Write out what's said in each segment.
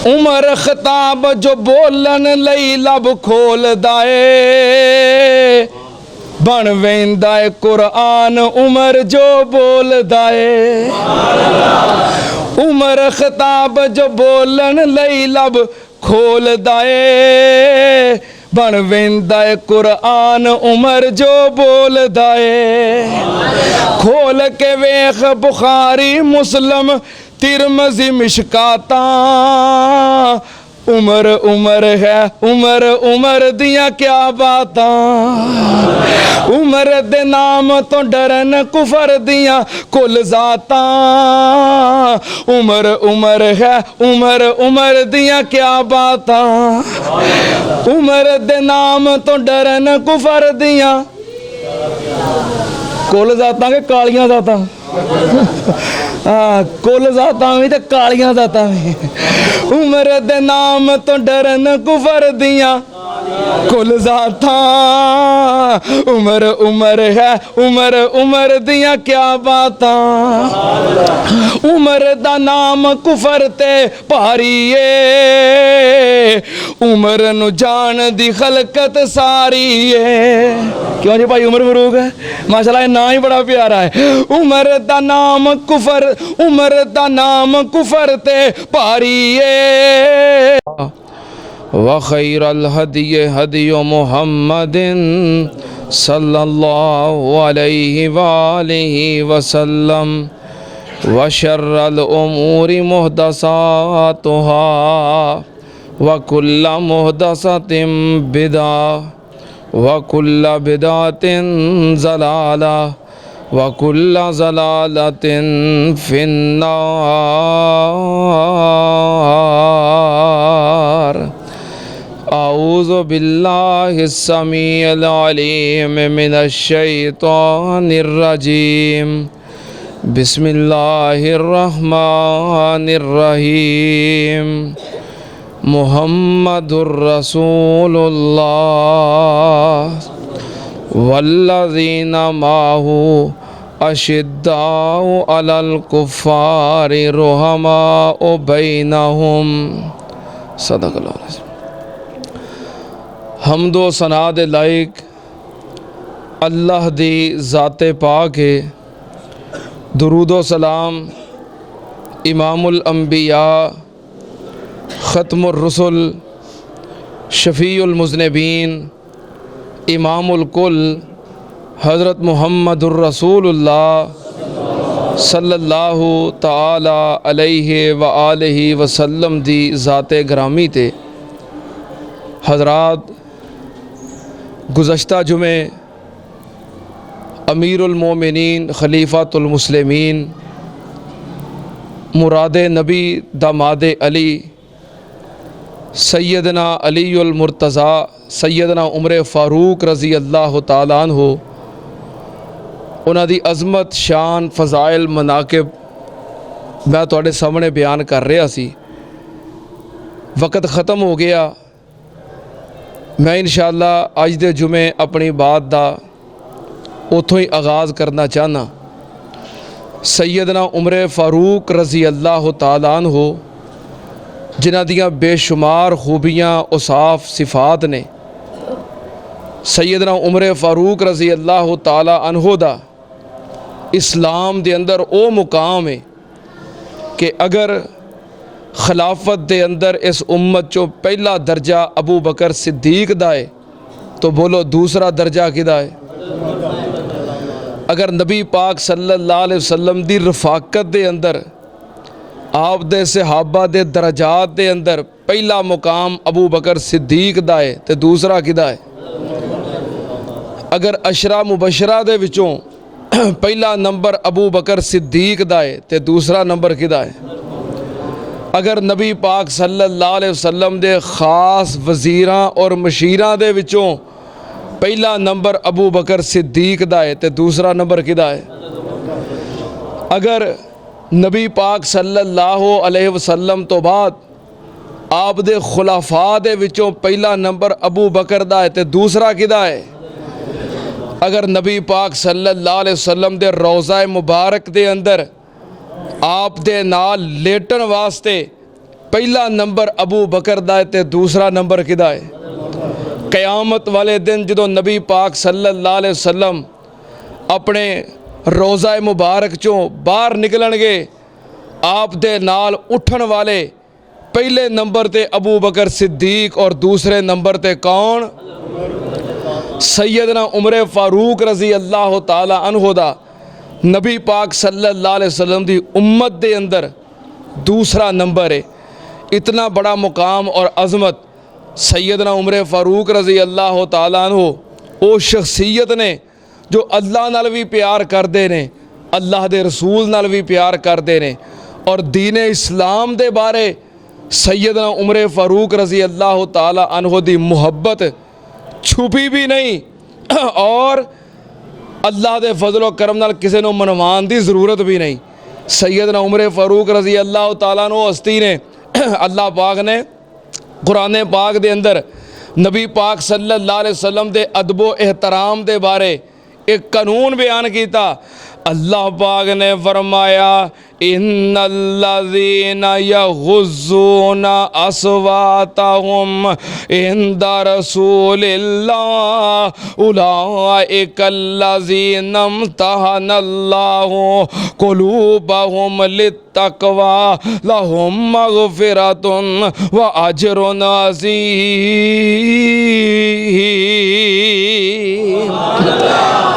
उमर खिताब जो बोलन लई लब खोलदा ए बन वेंदा है कुरान उमर जो बोलदा ए। उमर खिताब जो बोलन लई लब खोलदा ए बन वेंदा है कुरान उमर जो बोलदा ए। खोल के वेख बुखारी मुस्लिम तिरमज़ी मिशकाता उमर उमर है उमर उमर दियां क्या बातां। उमर दे नाम तो डरन कुफर दियां कुल जातां। उमर उमर है उमर उमर दियां क्या बातां। उमर दे नाम तो डरन कुफर दियां कुल जातां के कालियां जातां। कुल जातां भी ते कालियां जातां भी। उमर दे नाम तो डरन कुफर दियां कुल जातां। उमर उमर है उमर उमर दियां क्या बातां। उमर दा नाम कुफर ते भारी ए उमर नू जान दी खलकत सारी है। क्यों जी भाई उमर फरूक है माशाल्लाह ये नाम ही बड़ा प्यारा है। उमर दा नाम कुफर उमर दा नाम कुफर ते भारी है। व खैरल हदी हदी मुहम्मदिन सल्लल्लाहु अलैहि वालिहि वसल्लम व शर्रल उमूरि मुहदसातुहा व कुल्ल मुहदसतिन बिदा व कुल्ल बिदातिन ज़लाला व कुल्ल ज़लालतिन फिन्नार। आऊज़ु बिल्लाहिस समीइल अलीम मिनश शैतानिर रजीम। बिस्मिल्लाहिर रहमानिर रहीम। मुहम्मदुर रसूलुल्लाह वल्लज़ीना माहू अशिद्दाउ अलल कुफ़्फ़ारि रुहमाउ बैनहुम। सदक़ल्लाहु अलैहि। हम्दो सना दे लायक अल्लाह दी ज़ाते पाक है। दुरूदो सलाम इमामुल अंबिया ख़त्मुर रुसुल शफ़ीउल मुज़निबीन इमामुल कुल हज़रत मुहम्मदुर रसूलुल्लाह सल्लल्लाहु ताला अलैहि व आलिहि वसल्लम दी ज़ाते ग्रामी ते। हज़रात गुज़श्ता जुमे अमीरुल मोमिनीन खलीफ़ातुल मुस्लिमीन मुराद नबी दामाद अली सैयदना अलीउल मुर्तज़ा सैयदना उमर फ़ारूक रज़ी अल्लाह ताला अन्हु उन्हां दी अज़मत शान फ़ज़ाइल मनाकिब मैं तुहाडे सामने बयान कर रहा सी। वक़्त ख़त्म हो गया। मैं इंशाअल्लाह अज दे जुमे अपनी बात दा उतों ही आगाज़ करना चाहना। सैयदना उमर फ़ारूक रज़ी अल्लाह ताला अन्हु जिन्हां दियां बेशुमार खूबियाँ औसाफ सिफ़ात ने। सैयदना उमर फ़ारूक रज़ी अल्लाह ताला अन्हु दा इस्लाम दे अंदर ओ मुकाम है कि अगर खिलाफत दे अंदर इस उम्मत चो पहला दर्जा अबू बकर सिद्दीक दा है तो बोलो दूसरा दर्जा किदा है। अगर नबी पाक सल्लल्लाहु अलैहि वसल्लम दी रफ़ाकत दे अंदर आप दे सहाबा दे दरजात दे अंदर पहला मुकाम अबू बकर सिद्दीक दा है तो दूसरा किदा है। अगर अशरा मुबशरा दे विचों पहला नंबर अबू बकर सिद्दीक दा है तो दूसरा नंबर किदा है। अगर नबी पाक सल्लल्लाहु अलैहि वसल्लम दे खास वज़ीरां और मशीरां दे विचों पहला नंबर अबू बकर सिद्दीक दा है तो दूसरा नंबर किदा है। अगर नबी पाक सल्लल्लाहु अलैहि वसल्लम तो बाद आप दे खुलाफा दे विचों पहला नंबर अबू बकर दा है तो दूसरा किदा है। अगर नबी पाक सल्लल्लाहु अलैहि वसल्लम दे रोज़ा मुबारक दे अंदर आप दे नाल लेटन वास्ते पहला नंबर अबू बकर दा है ते दूसरा नंबर किदा है? क़यामत वाले दिन जो नबी पाक सल्लल्लाहु अलैहि वसल्लम अपने रोज़ा मुबारक चों बाहर निकलणगे, आप दे नाल उठन वाले पहले नंबर ते अबू बकर सिद्दीक और दूसरे नंबर ते कौन? सैयदना उमर फारूक रज़ी अल्लाह ताला अन्हु दा नबी पाक सल्लल्लाहु अलैहि वसल्लम दी उम्मत दे अंदर दूसरा नंबर है। इतना बड़ा मुकाम और अज़मत सैयदना उमर फारूक रज़ी अल्लाह ताला अन्हु वो शख्सियत ने जो अल्लाह नाल भी प्यार करते ने, अल्लाह दे रसूल नाल भी प्यार करते ने, और दीन इस्लाम दे बारे सैयदना उमर फारूक रज़ी अल्लाह ताला अन्हु दी मुहब्बत छुपी भी नहीं, और अल्लाह दे फजलो करम नाल किसी को मनवान की ज़रूरत भी नहीं। सैयदना उमर फारूक रज़ी अल्लाह ताला अन्हु हस्ती ने अल्लाह पाक ने कुरान पाक दे अंदर नबी पाक सल्लल्लाहु अलैहि वसल्लम दे अदबो एहतराम दे बारे एक कानून बयान किया। अल्लाह पाक ने फरमाया इन्नल्लज़ीना यग़ुज़्ज़ूना अस्वातहुम इंदा रसूलिल्लाह उलाइकल्लज़ीना इम्तहनल्लाहु क़ुलूबहुम लित्तक़वा लहुम मग़फ़िरतुन व अज्रुन अज़ीम।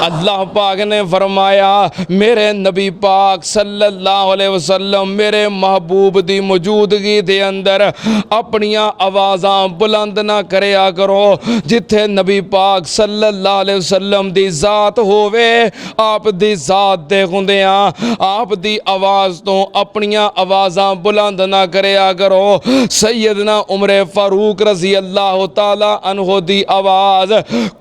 अल्लाह पाक ने फरमाया मेरे नबी पाक सल्लल्लाहु अलैहि वसल्लम मेरे महबूब दी मौजूदगी दे अंदर अपनियां आवाज़ां बुलंद ना करया करो। जिथे नबी पाक सल्लल्लाहु अलैहि वसल्लम दी ज़ात होवे, आप दी ज़ात दे हुंदियां आप दी आवाज़ तो अपनियां आवाज़ां बुलंद ना करया करो। सैयदना उमर फारूक रज़ी अल्लाह ताला अन्हु दी आवाज़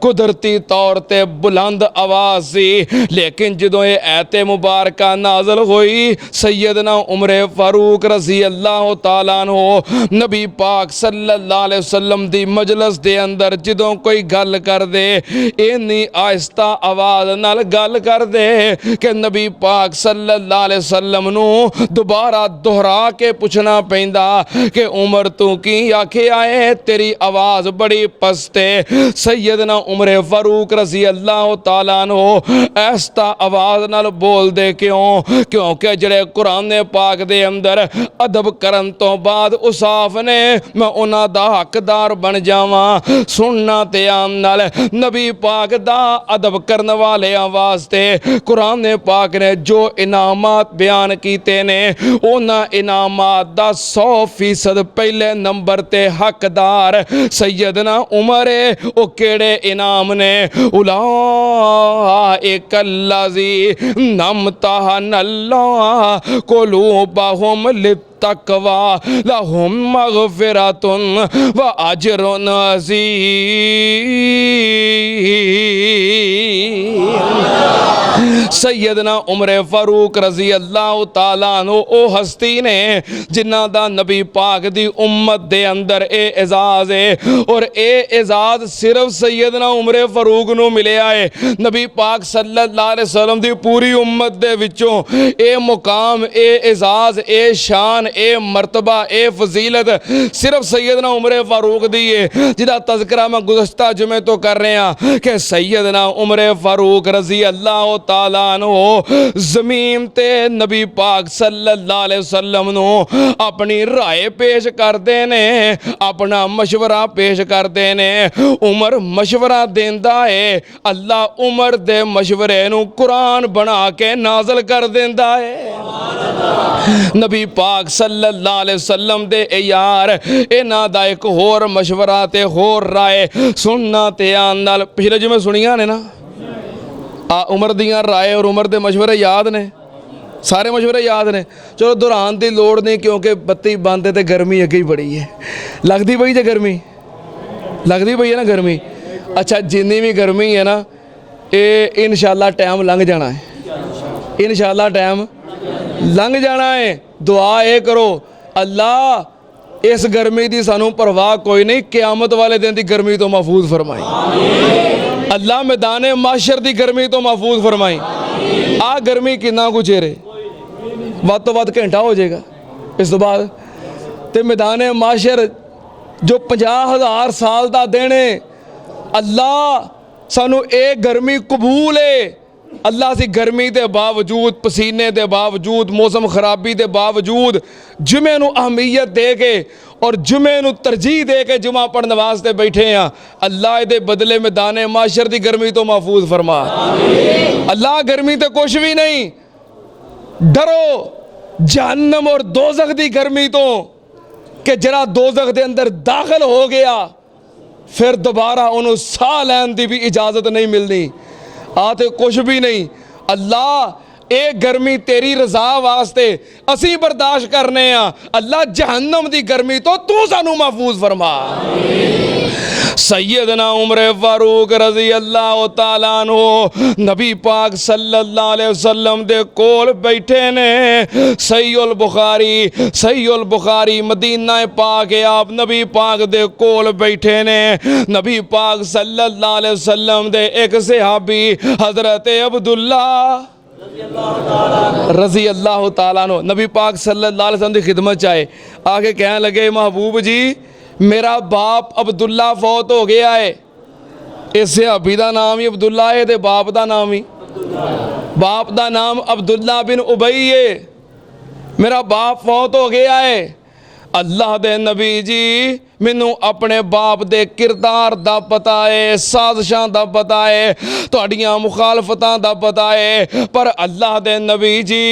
कुदरती तौर ते बुलंद आवाज़ सी, लेकिन जदों ये ऐते मुबारक नाज़िल हुई सैयदना उमर फारूक रज़ी अल्लाह ताला अन्हु नबी पाक सल्लल्लाहु अलैहि वसल्लम दी मजलिस दे अंदर जदों कोई गल कर दे इन्नी आहिस्ता आवाज़ नाल गल कर दे कि नबी पाक सल्लल्लाहु अलैहि वसल्लम नू दोबारा दोहरा के पुछना पैंदा कि उमर तू की आखिया है, तेरी आवाज़ बड़ी पस्त है। सैयदना उमर फारूक रज़ी अल्लाह ताला अन्हु ऐसा आवाज़ नाल बोल दे क्यों? क्योंकि जड़े कुरान पाक दे अंदर अदब करन तो बाद उसाफ ने मैं उन्हां दा हकदार बन जावां। सुनना ते आम नाल नबी पाक दा अदब करन वाले वास्ते कुरान पाक ने जो इनामात बयान कीते ने उन्हां इनामात दा 100% पहले नंबर ते हकदार सैयदना उमर है। ओ केड़े इनाम ने? उलाइकल्लज़ीना इम्तहनल्लाहु क़ुलूबहुम लित्तक़वा लहुम मग़फ़िरतुन व अज्रुन अज़ीम। सैयदना उमर फारूक रज़ी अल्लाह ताला अन्हु ओ हस्ती ने जिन्हां दा नबी पाक दी उम्मत दे अंदर ए एजाज़ है, और ए एजाज़ सिर्फ सैयदना उमर फारूक नू मिलिया है। नबी पाक सल्लल्लाहु अलैहि वसल्लम दी पूरी उम्मत दे विचों ए मुकाम, ए एजाज़, ए शान, ए मर्तबा, ए फजीलत सिर्फ सैयदना उमर फारूक दी है, जिहदा तज़किरा मैं गुज़श्ता जुमे तो कर रहे हैं कि सैयदना उमर फारूक रज़ी अल्लाह ताला अन्हु ज़मीन ते नबी पाक सल्लल्लाहु अलैहि वसल्लम नू अपनी राय पेश करते ने, अपना मशवरा पेश करते ने। उमर मशवरा देंदा है, अल्लाह उमर दे मशवरे नू कुरान बना के नाज़िल कर देंदा है। नबी पाक सल्लल्लाहु अलैहि वसल्लम दे यार इन्हां दा एक होर मशवरा ते होर राय सुनना ते आन नाल पिछले जुमे सुनिया ने ना उमर दियां राय और उमर दे मशवरे याद ने, सारे मशवरे याद ने। चलो दोहरान की लोड़ नहीं क्योंकि बत्ती बंद है तो गर्मी अगे ही बड़ी है। लगती पई जे गर्मी लगती पई है ना गर्मी। अच्छा जिन्नी भी गर्मी है ना ये इंशाअल्लाह टाइम लंघ जाना है, इंशाअल्लाह टाइम लंघ जाना है। दुआ ये करो अल्लाह इस गर्मी की सानू परवाह कोई नहीं, क़यामत वाले दिन की गर्मी तो महफूज फरमाई। अल्लाह मैदान माशर की गर्मी तो महफूज फरमाई। आ गर्मी कितना कुछ चेरे वध तो वध घंटा हो जाएगा, इस तो बाद ते मैदान माशर जो 50,000 साल का दिन है, अल्लाह सानू ये गर्मी कबूल है। अल्लाह सी गर्मी के बावजूद, पसीने के बावजूद, मौसम खराबी के बावजूद जुमे नू अहमियत दे के और जुमे नू तरजीह दे के जुमा पढ़ने वास्ते बैठे हैं। अल्लाह दे बदले मैदान माशर की गर्मी तो महफूज फरमा। अल्लाह गर्मी तो कुछ भी नहीं, डरो जहन्नम और दोज़ख की गर्मी तो कि जरा दोज़ख के अंदर दाखिल हो गया फिर दोबारा उन्होंने साह लैन की भी इजाज़त नहीं मिलनी। आते कुछ भी नहीं। अल्लाह ये गर्मी तेरी रजा वास्ते असी बर्दाश्त करने अल्लाह जहन्नम की गर्मी तो तू सानू महफूज फरमा। सैयदना उमर फारूक रजी अल्लाह तआला अन्हु नबी पाक सल्लल्लाहु अलैहि वसल्लम दे कोल बैठे ने। सहीहुल बुखारी मदीना पाक आप नबी पाक दे कोल बैठे ने। नबी पाक सल्लल्लाहु अलैहि वसल्लम दे एक सहाबी हजरत अब्दुल्ला रजी अल्लाह तआला अन्हु नबी पाक सल्लल्लाहु अलैहि वसल्लम की खिदमत आए। आके कहने लगे महबूब जी मेरा बाप अब्दुल्ला फौत हो गया है। इस सहाबी का नाम ही अब्दुल्ला है, तो बाप का नाम ही बाप का नाम अब्दुल्ला बिन उबई है। मेरा बाप फौत हो गया है। अल्लाह दे नबी जी मैनू अपने बाप दे किरदार दा पता है, साजिशां दा पता है, तुहाड़ियां मुखालफतां दा पता है, पर अल्लाह दे नबी जी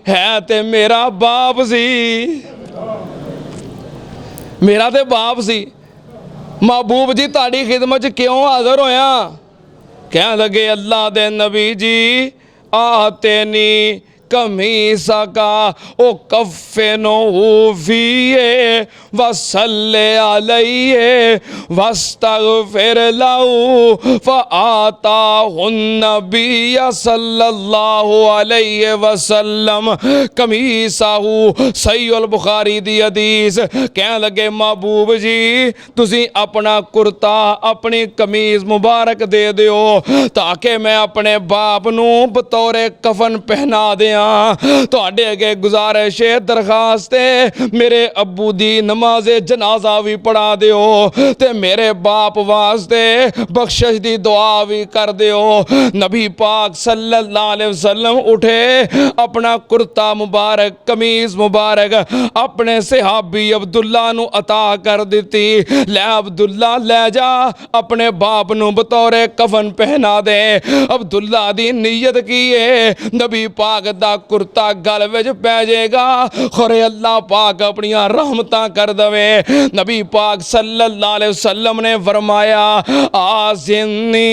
है ते मेरा बाप सी, मेरा ते बाप सी। महबूब जी ताड़ी खिदमत क्यों हाज़र होया? कह लगे अल्लाह दे नबी जी आते नी कमीसा का ओ कफ़नो फीए वसल्ले अलैहि वस्तगफिर लहू फ़आताहुन नबी सल्लल्लाहु अलैहि वसल्लम कमीसाहू। सहीहुल बुखारी दी हदीस। कह लगे महबूब जी तुसी अपना कुर्ता अपनी कमीज मुबारक दे दिओ ताकि मैं अपने बाप नू बतौरे कफन पहना दियां। तुहाडे अगे गुजारिश है, दरखास्त है, मेरे अब्बू दी नमाज़े जनाजा भी पढ़ा दिओ ते मेरे बाप वास्ते बख्शिश दी दुआ भी कर दिओ। नबी पाक सल्लल्लाहु अलैहि वसल्लम उठे, अपना कुर्ता मुबारक कमीज मुबारक अपने सहाबी अब्दुल्ला नू अता कर दिती। लै अब्दुल्ला लै जा अपने बाप नू बतौरे कफन पहना दे। अब्दुल्ला दी नीयत की है नबी पाक दा कुर्ता गल विच पै जाएगा, खुरे अल्लाह पाक अपनियां रहमतां कर दवे। नबी पाक सल्लल्लाहु अलैहि वसल्लम ने फरमाया आज़िनी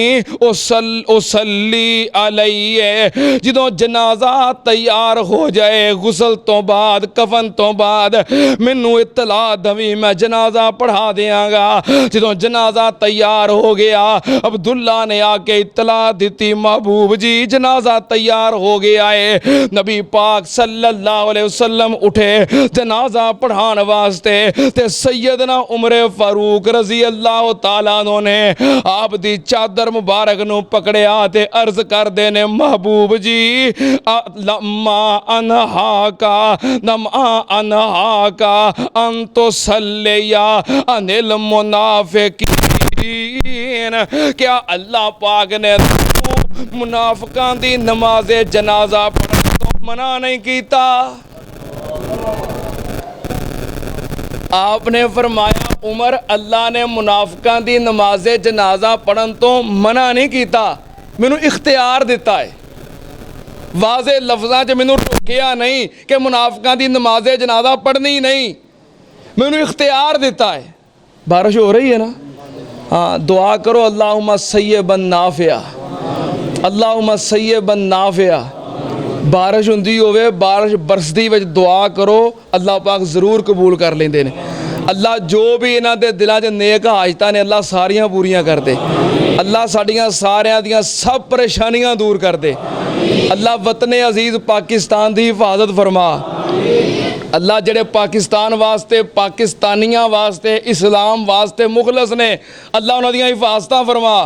उसल्ली अलैहि। जदों जनाजा तैयार हो जाए गुसल तो बाद कफन तो बाद मैनू इतला दवी, मैं जनाजा पढ़ा देंगा। जदों जनाजा तैयार हो गया अब्दुल्ला ने आके इतला दी महबूब जी जनाजा तैयार हो गया है। नबी पाक सल्लल्लाहु अलैहि वसल्लम उठे जनाजा पढ़ान वास्ते ते सैयदना उमर फारूक रजी अल्लाह तआला अन्हु ने आप दी चादर मुबारक नू पकड़िया ते अर्ज कर देने महबूब जी लम्मा अनहा का अंतो सल्लिया अनिल मुनाफिकीन। क्या अल्लाह पाक ने मुनाफिकां दी नमाज़े जनाजा मना नहीं कीता? आपने फरमाया उमर अल्लाह ने मुनाफिकां दी नमाज़े जनाजा पढ़न तो मना नहीं कीता, मैनू इख्तियार दिता है। वाज़े लफ्ज़ां च मैनू रोकिया नहीं कि मुनाफिकां दी नमाज़े जनाजा पढ़नी नहीं, मैनू इख्तियार दिता है। बारिश हो रही है ना? हाँ दुआ करो अल्लाहुम्मा सय्यबन नाफ़िया, अल्लाहुम्मा सय्यबन नाफ़िया। बारिश हुंदी होवे, बारिश बरसदी विच दुआ करो अल्लाह पाक ज़रूर कबूल कर लेंदे ने। अल्लाह जो भी इन्हां दे दिलां 'च नेक हाजतां ने अल्लाह सारियां पूरियां कर दे। अल्लाह साडियां सारियां दियां सब परेशानियां दूर कर दे। अल्लाह वतन अजीज़ पाकिस्तान की हिफाजत फरमा। अल्लाह जेड़े पाकिस्तान वास्ते पाकिस्तानियां वास्ते इस्लाम वास्ते मुखलस ने अल्लाह उन्हां दियां हिफाजतां फरमा।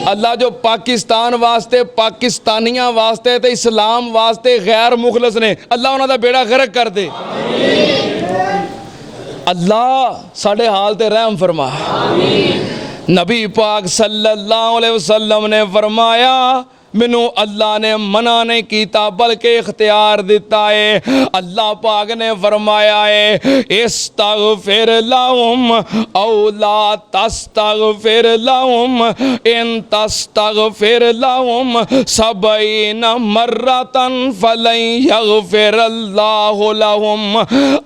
अल्लाह जो पाकिस्तान वास्ते पाकिस्तानियां वास्ते ते इस्लाम वास्ते गैर मुखलस ने अल्लाह उन्हां दा बेड़ा गर्क कर दे। अल्लाह साढ़े हाल ते रहम फरमा। नबी पाक सल्लल्लाहु अलैहि वसल्लम ने फरमाया मैनू अल्लाह ने मना नहीं किया बल्कि इख्तियार दिता है। अल्लाह पाक ने फरमाया है इस्तगफिर लहुम औ ला तस्तगफिर लहुम इन तस्तगफिर लहुम सबईन मर्रतन फलन यगफिर अल्लाहु लहुम।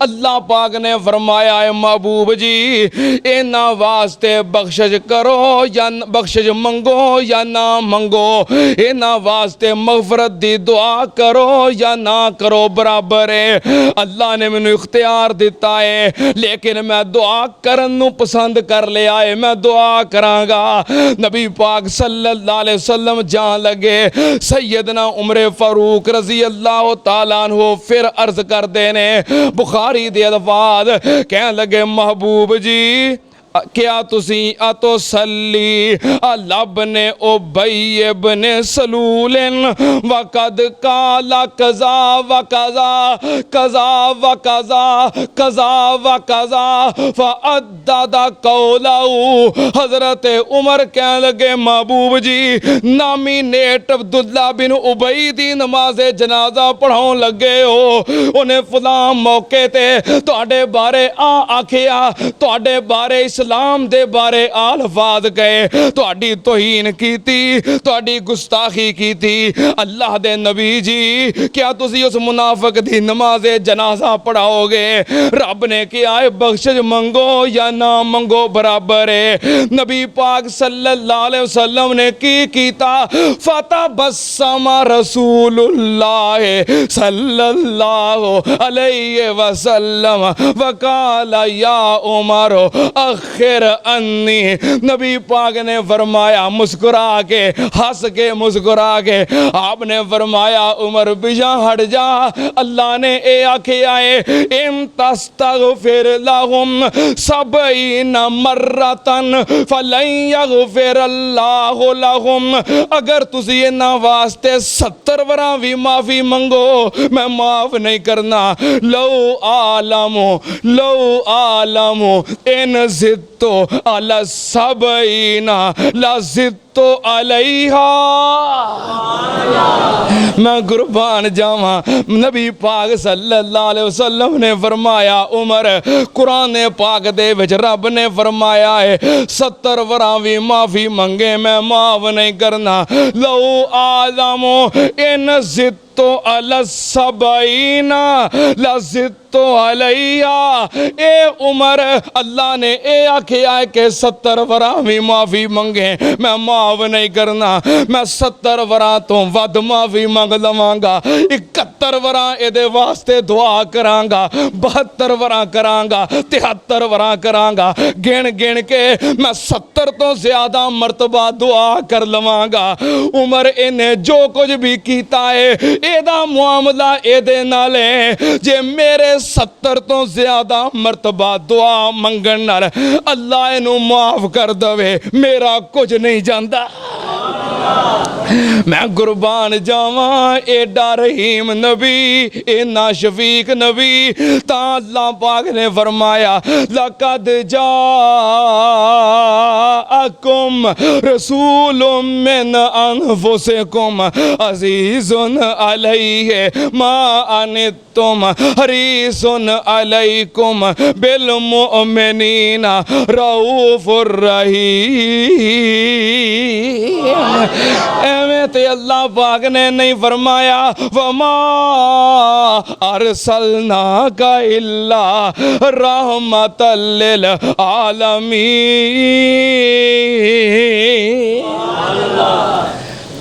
अल्लाह पाक ने फरमाया है महबूब जी इन्हां वास्ते बख्शिश करो या बख्शिश मंगो या ना मंगो, ना वास्ते मगफरत दी दुआ करो या ना करो बराबर है। अल्लाह ने मैनू इख्तियार दिता है लेकिन मैं दुआ करन नू पसंद कर लिया है, मैं दुआ करांगा। नबी पाक सल्लल्लाहु अलैहि वसल्लम जान लगे सैयदना उमर फारूक रजी अल्लाह तआला अन्हु फिर अर्ज करते ने बुखारी दे अल्फाज कहन लगे महबूब जी क्या तुसी अतो सल्ली अलब ने उबई इब्ने सलूलन वकद काला कज़ा व कज़ा कज़ा व कज़ा कज़ा व कज़ा फअद्दद कौलहु। हज़रत उमर कहने लगे महबूब जी नामी नेट अब्दुल्ला बिन उबई दी नमाज़े जनाजा पढ़ाउण लगे हो, उन्हें फलां मौके ते तुहाडे बारे आखिया तुहाडे बारे इस्लाम दे बारे अल्फाज कहे तुहाडी तौहीन कीती तुहाडी गुस्ताखी कीती। अल्लाह दे नबी जी क्या तुसी उस मुनाफिक दी नमाज़े जनाजा पढ़ाओगे? रब ने कहा है बख्शिश मंगो या ना मंगो बराबर है। नबी पाक सल्लल्लाहु अलैहि वसल्लम ने की कीता फतबस्समा रसूलुल्लाह सल्लल्लाहु अलैहि वसल्लम वकाला या उमर आखिर अन्नी। नबी पाक ने फरमाया मुस्कुरा के हंस के मुस्कुरा के आपने फरमाया उमर पीछा हट जा। अल्लाह ने ए आखिया है इन तस्तगफिर लहुम सबईन मर्रतन फलन यगफिर अल्लाहु लहुम। अगर तुसी इन्हां वास्ते 70 वरा भी माफ़ी मंगो मैं माफ़ नहीं करना। लो आलमो इन जिद्दो अला सबईना ला जिद्दो अलैहा। मैं कुर्बान जावा नबी पाक सल्लल्लाहु अलैहि वसल्लम ने फरमाया उमर कुरान पाक दे विच रब ने फरमाया है 70 वरा भी माफ़ी मंगे मैं माफ़ नहीं करना। लो आलमो इन जिद्दो तो अला सबईना लजिद तो अलैया। ए उमर अल्लाह ने ए आखिया है कि 70 वरा भी माफ़ी मंगे मैं माफ़ नहीं करना। मैं 70 वरा तो वध माफ़ी मंग लवांगा, 71 वरा एदे वास्ते दुआ करांगा, 72 वरा करांगा, 73 वरा करांगा। गिन गिन के मैं 70 तो ज़्यादा मरतबा दुआ कर लवांगा। उमर इन्हें जो कुछ भी कीता है एदा मुआमला एदे नाल है जे मेरे 70 तो ज़्यादा मरतबा दुआ मंगण नाल अल्लाह इनू माफ़ कर दवे मेरा कुछ नहीं जाता। मैं कुर्बान जावा एडा रहीम नबी इन्ना शफीक नबी ता अल्लाह पाक ने फरमाया लक़द जाअकुम रसूलुम मिन अनफुसिकुम अज़ीज़ुन अलैहि मा अनित्तुम हरीसुन अलैकुम बिल मुमिनीना रऊफुर रहीम। एवें ते अल्लाह पाक ने नहीं फरमाया वमा अरसलना का इल्ला रहमतल लिल आलमीन।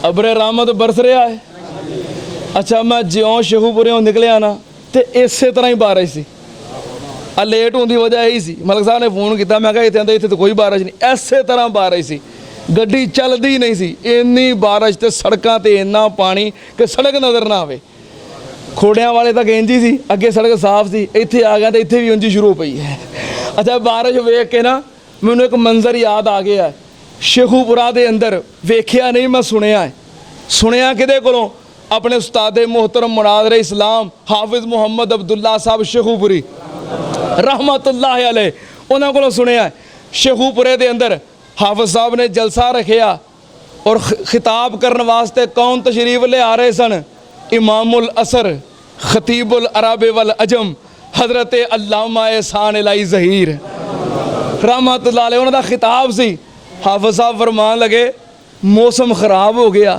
अबरे रहमत बरस रहा है। अच्छा मैं ज्यों शेखूपुरे निकलिया ना तो इस तरह ही बारिश सी लेट होने की वजह यही सी। मलिक साहब ने फोन किया मैं कहा इतने तो कोई बारिश नहीं, इस तरह बारिश सी गड्डी चलती नहीं सी। इन्नी बारिश तो सड़कों पर इन्ना पानी कि सड़क नज़र ना आवे। खोड़ियां वाले तक इंज ही सी, अगे सड़क साफ सी, इत्थे आ गया तो इत्थे भी इंज शुरू हो पई है। अच्छा बारिश वेख के ना मैनू एक मंजर याद आ गया शेखूपुरा दे अंदर वेख्या नहीं मैं सुनिया है। सुनिया किदे कोलों अपने उस्ताद मोहतरम मुनाज़िर इस्लाम हाफिज़ मुहम्मद अब्दुल्ला साहब शेखूपुरी रहमतुल्लाह अलैह उन्होंने को सुनिया शेखूपुरे के अंदर हाफिज साहब ने जलसा रखिया और खिताब करने वास्ते कौन तशरीफ ले आ रहे सन इमामुल असर खतीबुल अरब वल अजम हजरत अल्लामा एहसान इलाही ज़हीर रहमतुल्लाह अलैह उन्होंने खिताब सी। हाफिज साहब फरमान लगे मौसम खराब हो गया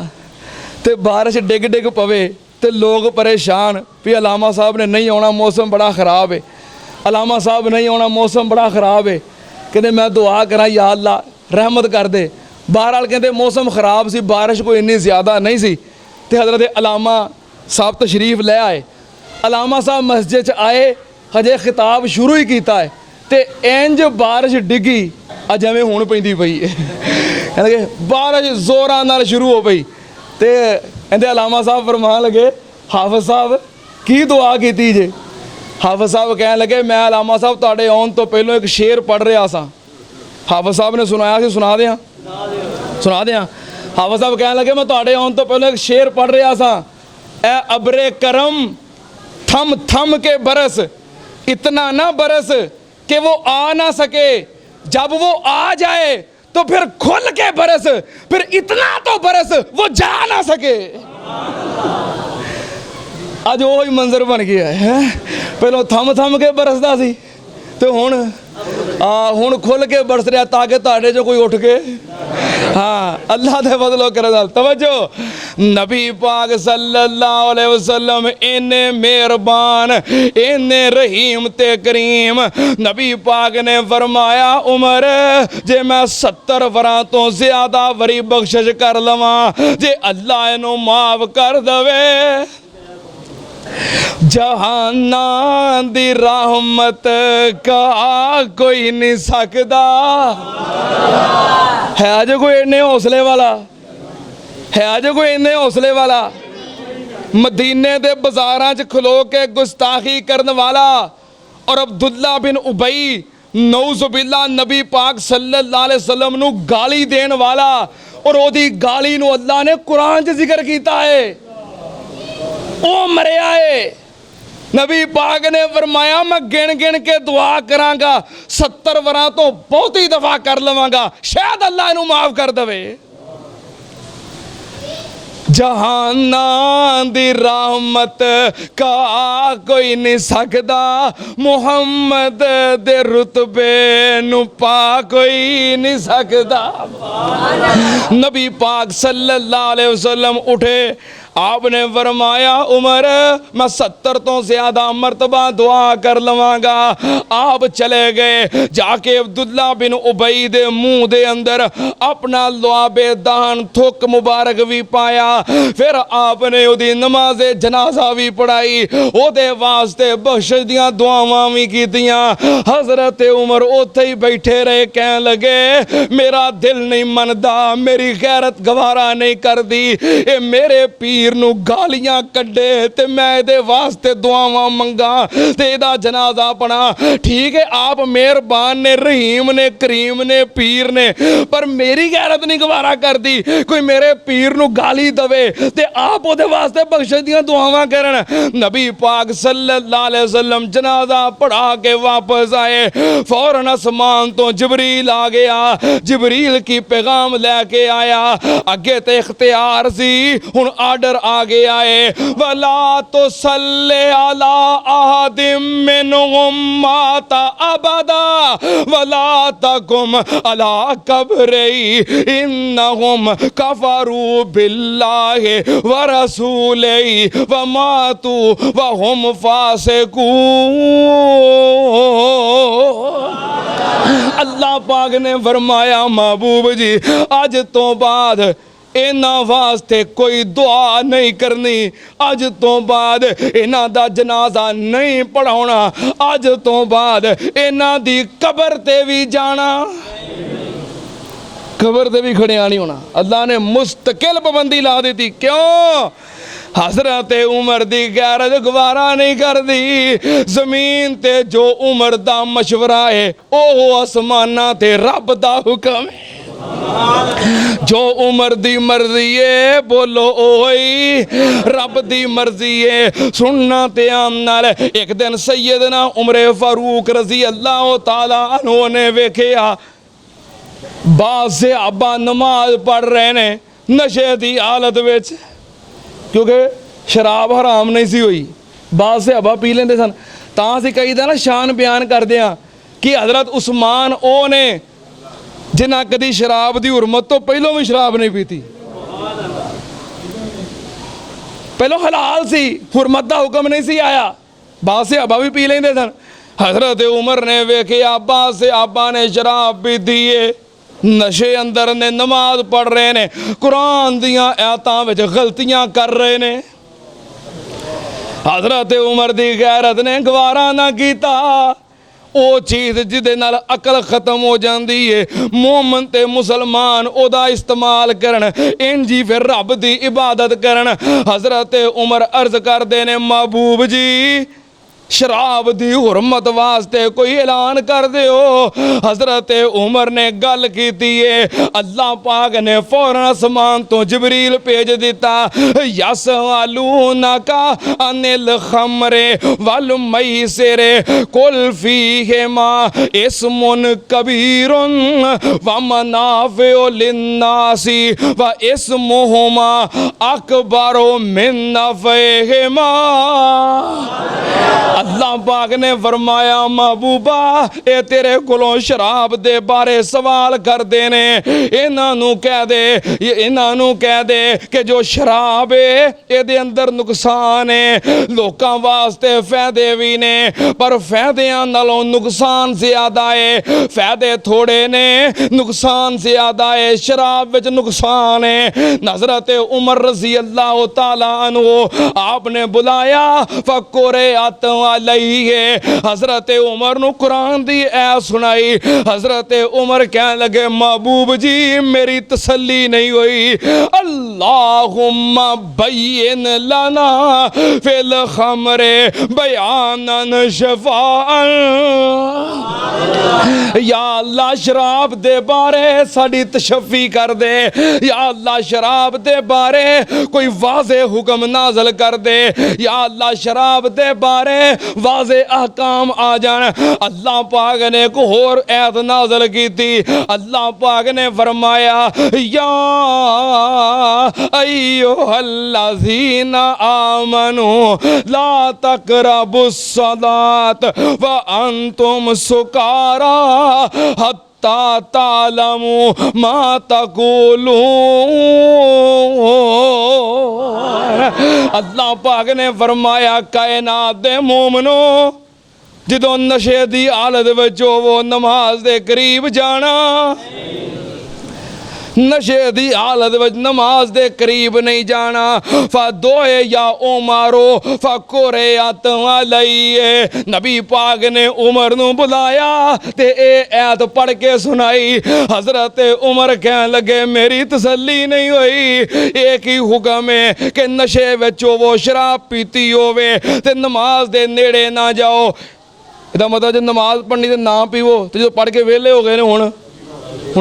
तो बारिश डिग डिग पवे तो लोग परेशान भी अलामा साहब ने नहीं आना मौसम बड़ा ख़राब है, अलामा साहब नहीं आना मौसम बड़ा ख़राब है। कहते मैं दुआ करा या अल्लाह रहमत कर दे। बहरहाल कहते मौसम ख़राब सी बारिश कोई इन्नी ज़्यादा नहीं सी तो हज़रत अलामा साहब तशरीफ़ ले आए। अलामा साहब मस्जिद आए हजे खिताब शुरू ही किया है तो इंज बारिश डिगी अ जिवें हुण पैंदी पई कहते बारिश जोरां नाल शुरू हो पई तो कहते अलामा साहब फरमान लगे हाफिज साहब की दुआ की जे। हाफिज साहब कह लगे मैं अलामा साहब तुहाडे आउण तो पहलों एक शेर पढ़ रहा सा। हाफिज साहब ने सुनाया सी सुना दें हाफिज साहब कह लगे मैं तुहाडे आउण तो पहलों एक शेर पढ़ रहा सा ए अबरे करम थम थम के बरस इतना ना बरस कि वो आ ना सके, जब वो आ जाए तो फिर खुल के बरस, फिर इतना तो बरस वो जा ना सके। आज वो ही मंजर बन गया है। पहले थम थम के बरसदा सी तो हुण खुल के बरस रहा ताकि तुहाडे चों कोई उठ के हाँ अल्लाह दे फज़लो करे। तवज्जो नबी पाक सल्लल्लाहु अलैहि वसल्लम इन्ने मेहरबान इन्ने रहीम ते करीम। नबी पाक ने फरमाया उमर जे मैं 70 वरां तो ज़्यादा वरी बख्शिश कर लवां जे अल्लाह इनू माफ़ कर दवे जहाना दी रहमत का कोई नहीं सकदा। है अज कोई इन्ने हौसले वाला है अज कोई इन्ने हौसले वाला मदीने दे बाजारां च खलो के गुस्ताखी करने वाला और अब्दुल्ला बिन उबई नौजुबिल्ला नबी पाक सल्लल्लाहु अलैहि वसल्लम नू गाली देन वाला और ओदी गाली नू अल्लाह ने कुरान च जिक्र कीता है ओ मरिया है। नबी पाक ने फरमाया मैं गिन गिन के दुआ करांगा 70 वरां तो बहुती दफा कर लवांगा शायद अल्लाह इनू माफ कर दवे। जहाना दी रहमत का कोई नहीं सकदा मुहम्मद दे रुतबे नु पा कोई नहीं सकदा। नबी पाक सल्लल्लाहु अलैहि वसल्लम उठे आपने फरमाया उमर मैं 70 तो ज़्यादा मरतबा दुआ कर लवांगा। आप चले गए जाके अब्दुल्ला बिन उबई दे मुंह दे अंदर अपना लुआबे दान थुक मुबारक भी पाया। फिर आपने उदी नमाज़े जनाजा भी पढ़ाई ओदे वास्ते बख्शिश दियां दुआवां भी कीतियां। हज़रत उमर उत्थे ही बैठे रहे कहन लगे मेरा दिल नहीं मनदा मेरी गैरत गवारा नहीं करदी ए मेरे पीर नू गालियां कड्डे ते मैं इहदे वास्ते दुआवां मंगा ते इहदा जनाजा पढ़ा। ठीक है आप मेहरबान ने रहीम ने करीम ने पीर ने पर मेरी गैरत नहीं गवारा करदी कोई मेरे पीर नू गाली दवे ते आप उहदे वास्ते बख्शिश दियां दुआवां करन। नबी पाक सल्लल्लाहु अलैहि वसल्लम जनाजा पढ़ा के वापस आए फौरन आसमान तो जिबरील आ गया। जिबरील की पैगाम लेके आया अगे ते इख्तियार सी हुण आर्डर आ गया है वला तो सल्ले अला अहदिम मिनहुम माता अबदा वला तकुम अला कब्री इन्नहुम कफरू बिल्लाहि व रसूलिही व मातू व हुम फासिकून। अल्लाह पाक ने फरमाया महबूब जी आज तो बाद इन्हां वास्ते कोई दुआ नहीं करनी अज तो बाद इन्हां दा जनाजा नहीं पढ़ाउणा अज तो बाद इन्हां दी कबर ते भी जाना कबर ते भी खड़िया नहीं होना। अल्लाह ने मुस्तकिल पाबंदी ला दी थी क्यों हज़रत उमर दी गैरत गवारा नहीं करदी। जमीन ते जो उमर दा मशवरा है ओ आसमाना ते रब दा हुक्म है। जो उमर दी मर्जी है बोलो ओई रब दी मर्जी है सुनना ते आम नाल। एक दिन सैयदना उमर फारूक रजी अल्लाह ताला अन्हु ने वेखिया बाद सहाबा नमाज पढ़ रहे ने नशे की हालत विच, क्योंकि शराब हराम नहीं सी हुई, बाद सहाबा पी लेंदे सन। तां असीं कई दा ना शान बयान करदे हां कि हज़रत उस्मान ओ ने जिन्हां कदी शराब की हुरमत तो पहलों भी शराब नहीं पीती, पहलों हलाल सी, हुरमत का हुक्म नहीं सी आया, बाद सहाबा भी पी लेंदे सन। हज़रत उमर ने वेखिया बाद सहाबा ने शराब पीती है, नशे अंदर ने, नमाज पढ़ रहे ने, कुरान दियां आयतां विच गलतियां कर रहे ने। हज़रत उमर दी गैरत ने गवारा ना कीता वो चीज़ जिदे नाल अकल खत्म हो जाती है। मोमन ते मुसलमान ओदा इस्तेमाल करन, इंजी फिर रब दी इबादत करन। हज़रत उमर अर्ज करदे ने महबूब जी शराब दी हुरमत वास्ते कोई ऐलान कर दियो। हज़रत उमर ने गल कीती है, अल्लाह पाक ने फौरन आसमान तो जिबरील भेज दिता। यसअलूनका अनिल खमरे वल मैसिरे कुल फीहिमा इस्मुन कबीरुन व मनाफिउ लिन्नासी व इस्मुहुमा अकबरु मिन नफ़इहिमा। अल्लाह पाक ने फरमाया महबूबा ये तेरे कोलों शराब दे बारे सवाल करते ने, इन्हां कह दे कि जो शराब है ये अंदर नुकसान है, लोकां वास्ते फायदे भी ने पर फायदियां नालों नुकसान ज्यादा है, फायदे थोड़े ने नुकसान ज्यादा है, शराब विच नुकसान है। हज़रत उमर रज़ी अल्लाह ताला अन्हु आपने बुलाया फकोरे है। हज़रत उमर नू कुरान दी ऐ सुनाई। हज़रत उमर कह लगे महबूब जी मेरी तसल्ली नहीं हुई। अल्लाहुम्मा बैयिन लना फिल खमरे बयानन शफाअन। या अल्लाह शराब दे बारे साड़ी तशफ़ी कर दे, या अल्लाह शराब दे बारे कोई वाज़े हुक्म नाज़िल कर दे, या अल्लाह शराब दे बारे वाज़े अहकाम आ जान। अल्लाह पाक ने एक होर ऐत नाज़िल की थी। अल्लाह पाक ने फरमाया या अय्युहल्लज़ीना आमनू ला तक़रबुस सलात व अंतुम सुकारा हत्ता तालमू मा तक़ूलून। अल्लाह पाक ने फरमाया कायनात दे मोमनो जदों नशे दी हालत विच वो नमाज दे करीब जाना, नशे दी हालत विच नमाज दे करीब नहीं जाना। फदोए या उमरो फकोरे अलैहि। नबी पाक ने उमर नू बुलाया ते ए ऐत पढ़ के सुनाई। हज़रत उमर कह लगे मेरी तसल्ली नहीं हुई, एक ही हुक्म है कि नशे विच वो शराब पीती होवे ते नमाज दे नेड़े ना जाओ। इहदा मतलब जो नमाज पढ़नी ते ना पीवो, तो जो पढ़ के वेले हो गए ने हुण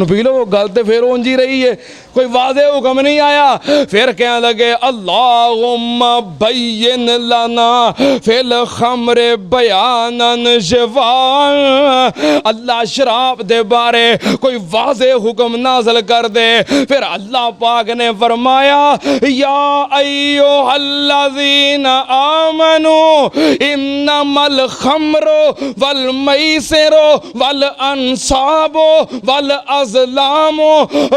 पी लो। गल तो फिर उंज ही रही है, कोई वादे हुक्म नहीं आया। फिर कह लगे अल्लाहुम्मा बैयिन लना फिल खमरे बयानन शफाअन। अल्लाह शराब दे बारे कोई वाज़े हुक्म नाज़िल कर दे। फिर अल्लाह पाक ने फरमाया या अय्युहल्लज़ीना आमनू इन्नमल खमरो वल मैसिरो वल अंसाबो वल अज़लामो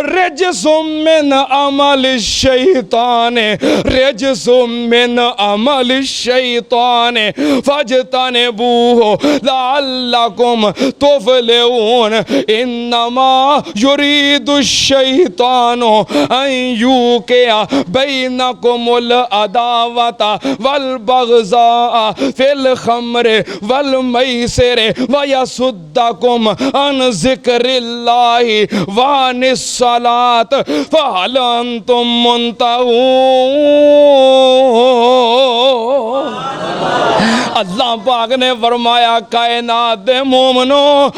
रिजसुम मिन अमल शैतान रिजसुम मिन अमल शैतान फजतनिबूहु लअल्लकुम तुफलिहून। इन्नमा युरीदु शैतानु अन युकिया बैनकुमुल अदावता वल बग़ज़ा फिल खमरि वल मैसिरि व यसुद्दकुम अन ज़िक्रिल्लाहि व अनिस सलात फहल अंतुम मुंतहून। अल्लाह पाक ने फरमाया कायनात दे मोमनो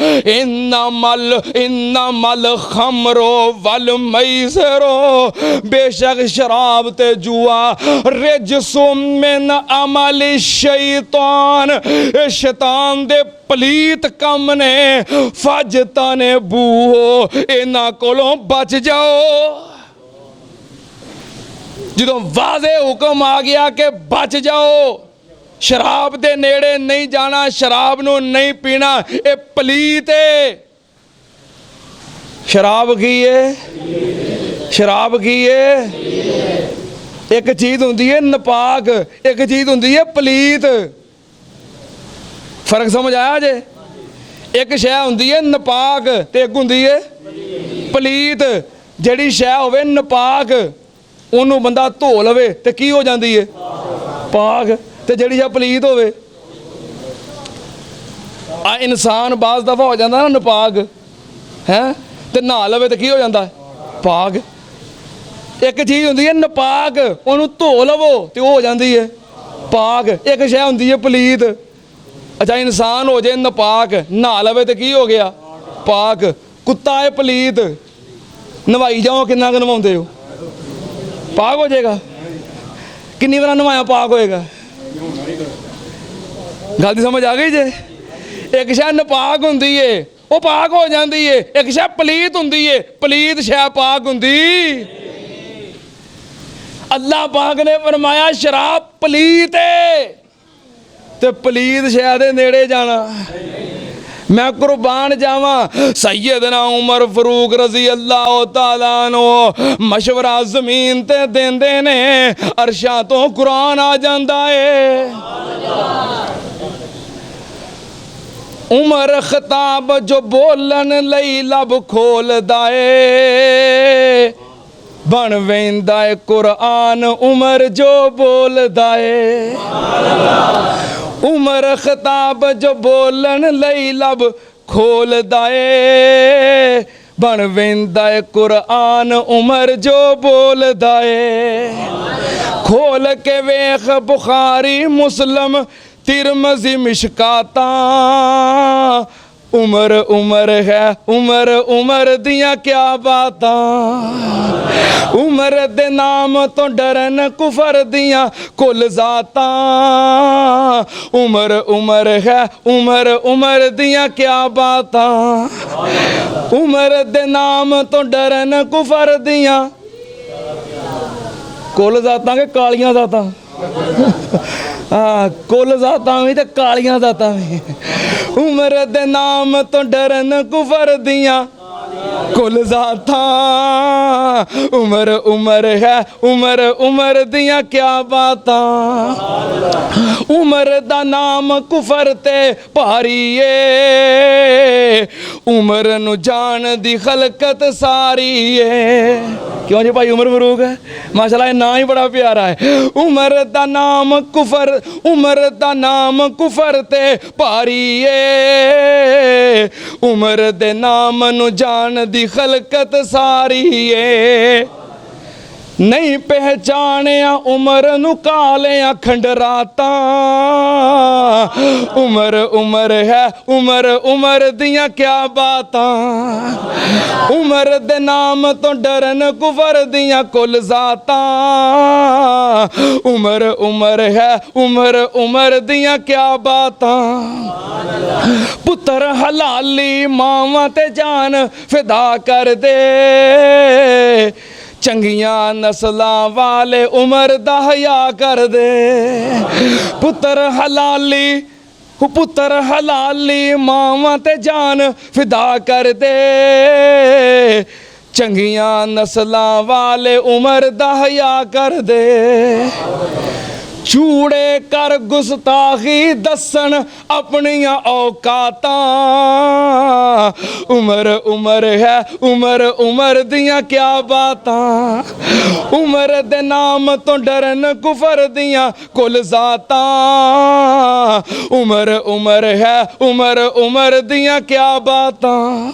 इन्नमल खमरो वल मैसरो बेशक शराब ते जुआ रिजसुम मिन अमल शैतान शैतान दे पलीत कम ने फजता ने बूहो इन्हां कोलों बच जाओ। ਜਦੋਂ ਵਾਜ਼ੇ ਹੁਕਮ ਆ ਗਿਆ ਕਿ ਬਚ ਜਾਓ, ਸ਼ਰਾਬ ਦੇ ਨੇੜੇ ਨਹੀਂ ਜਾਣਾ, ਸ਼ਰਾਬ ਨੂੰ ਨਹੀਂ ਪੀਣਾ, ਇਹ ਪਲੀਤ ਏ। ਸ਼ਰਾਬ ਕੀ ਏ? ਸ਼ਰਾਬ ਕੀ ਏ? ਇੱਕ ਚੀਜ਼ ਹੁੰਦੀ ਏ ਨਪਾਕ, ਇੱਕ ਚੀਜ਼ ਹੁੰਦੀ ਏ ਪਲੀਤ। ਫਰਕ ਸਮਝ ਆਇਆ ਜੇ? ਇੱਕ ਸ਼ੈ ਹੁੰਦੀ ਏ ਨਪਾਕ ਤੇ ਇੱਕ ਹੁੰਦੀ ਏ ਪਲੀਤ। ਜਿਹੜੀ ਸ਼ੈ ਹੋਵੇ ਨਪਾਕ ਉਹਨੂੰ ਬੰਦਾ ਧੋ ਲਵੇ ਤੇ ਕੀ ਹੋ ਜਾਂਦੀ ਏ? ਪਾਕ। ਤੇ ਜਿਹੜੀ ਸ਼ੈ ਪਲੀਤ ਹੋਵੇ, ਆ ਇਨਸਾਨ ਬਾਜ਼ ਦਫਾ ਹੋ ਜਾਂਦਾ ਨਾ ਨਪਾਕ ਹੈ, ਤੇ ਨਹਾ ਲਵੇ ਤੇ ਕੀ ਹੋ ਜਾਂਦਾ? ਪਾਕ। ਇੱਕ ਚੀਜ਼ ਹੁੰਦੀ ਹੈ ਨਪਾਕ, ਉਹਨੂੰ ਧੋ ਲਵੋ ਤੇ ਉਹ ਹੋ ਜਾਂਦੀ ਹੈ ਪਾਕ। ਇੱਕ ਸ਼ੈ ਹੁੰਦੀ ਹੈ ਪਲੀਤ। ਅੱਛਾ ਇਨਸਾਨ ਹੋ ਜਾਏ ਨਪਾਕ, ਨਹਾ ਲਵੇ ਤੇ ਕੀ ਹੋ ਗਿਆ? ਪਾਕ। ਕੁੱਤਾ ਹੈ ਪਲੀਤ, ਨਵਾਈ ਜਾਓ ਕਿੰਨਾ ਕੁ ਨਵਾਉਂਦੇ ਹੋ, ਪਾਕ ਹੋ ਜਾਏਗਾ? ਕਿੰਨੀ ਵਾਰ ਨਵਾਇਆ ਪਾਕ ਹੋਏਗਾ? ਗੱਲ ਦੀ ਸਮਝ ਆ ਗਈ ਜੇ? ਇੱਕ ਸ਼ੈ ਨਪਾਕ ਹੁੰਦੀ ਏ ਉਹ ਪਾਕ ਹੋ ਜਾਂਦੀ ਏ, ਇੱਕ ਸ਼ੈ ਪਲੀਤ ਹੁੰਦੀ ਏ, ਪਲੀਤ ਸ਼ੈ ਪਾਕ ਹੁੰਦੀ। ਅੱਲਾਹ ਪਾਕ ਨੇ ਫਰਮਾਇਆ ਸ਼ਰਾਬ ਪਲੀਤ ਏ ਤੇ ਪਲੀਤ ਸ਼ੈ ਦੇ ਨੇੜੇ ਜਾਣਾ। मैं कुर्बान जावा सैयदना उमर फरूक रजी अल्लाह तआला नो मशवरा जमीन ते देंदे ने, अरशा तो कुरान आ जांदा है। उमर खिताब जो बोलन लई लब खोलदा है, बन वेंदा है कुरान उमर जो बोलदा है। उमर खिताब जो बोलन लई लब खोलदा है, बन वेंदा है कुरान उमर जो बोलदा है। खोल के वेख बुखारी मुस्लिम तिरमजी मिशकाता, उमर उमर है उमर उमर दियां क्या बातां। उमर दे नाम तो डरन कुफर दियां कुल जातां, उमर उमर है उमर उमर दियां क्या बातां। उमर दे नाम तो डरन कुफर दियां कुल जातां के कालियां जातां? हाँ कुल जातां भी ते कालियां जातां भी। उमर दे नाम तो डरन कुफर दियां कुल जातां, उमर उमर है उमर उमर दियां क्या बातां। उमर दा नाम कुफर ते भारी है, उमर नू जान दी खलकत सारी है। क्यों जी भाई उमर फरूक है माशाल्लाह, ये नाम ही बड़ा प्यारा है। उमर दा नाम कुफर, उमर दा नाम कुफर ते भारी है, उमर दे नाम नू जान दी खलकत सारी है। नहीं पहचानिया उमर नू कालियां खंडरातां, उमर उमर है उमर उमर दियां क्या बातां। उमर दे नाम तो डरन कुफर दियां कुल जातां, उमर उमर है उमर उमर दियां क्या बातां। पुत्र हलाली मावां ते जान फिदा कर दे, चंगियां नस्लां वाले उमर दा हया कर दे। पुत्र हलाली मावां ते जान फिदा कर दे, चंगियां नस्लां वाले उमर दा हया कर दे। चूड़े कर गुस्ताखी दसन अपनियां औकातां, उमर उमर है उमर उमर दियां क्या बातां। उमर दे नाम तो डरन कुफर दियां कुल जातां, उमर उमर है उमर उमर दियां क्या बातां।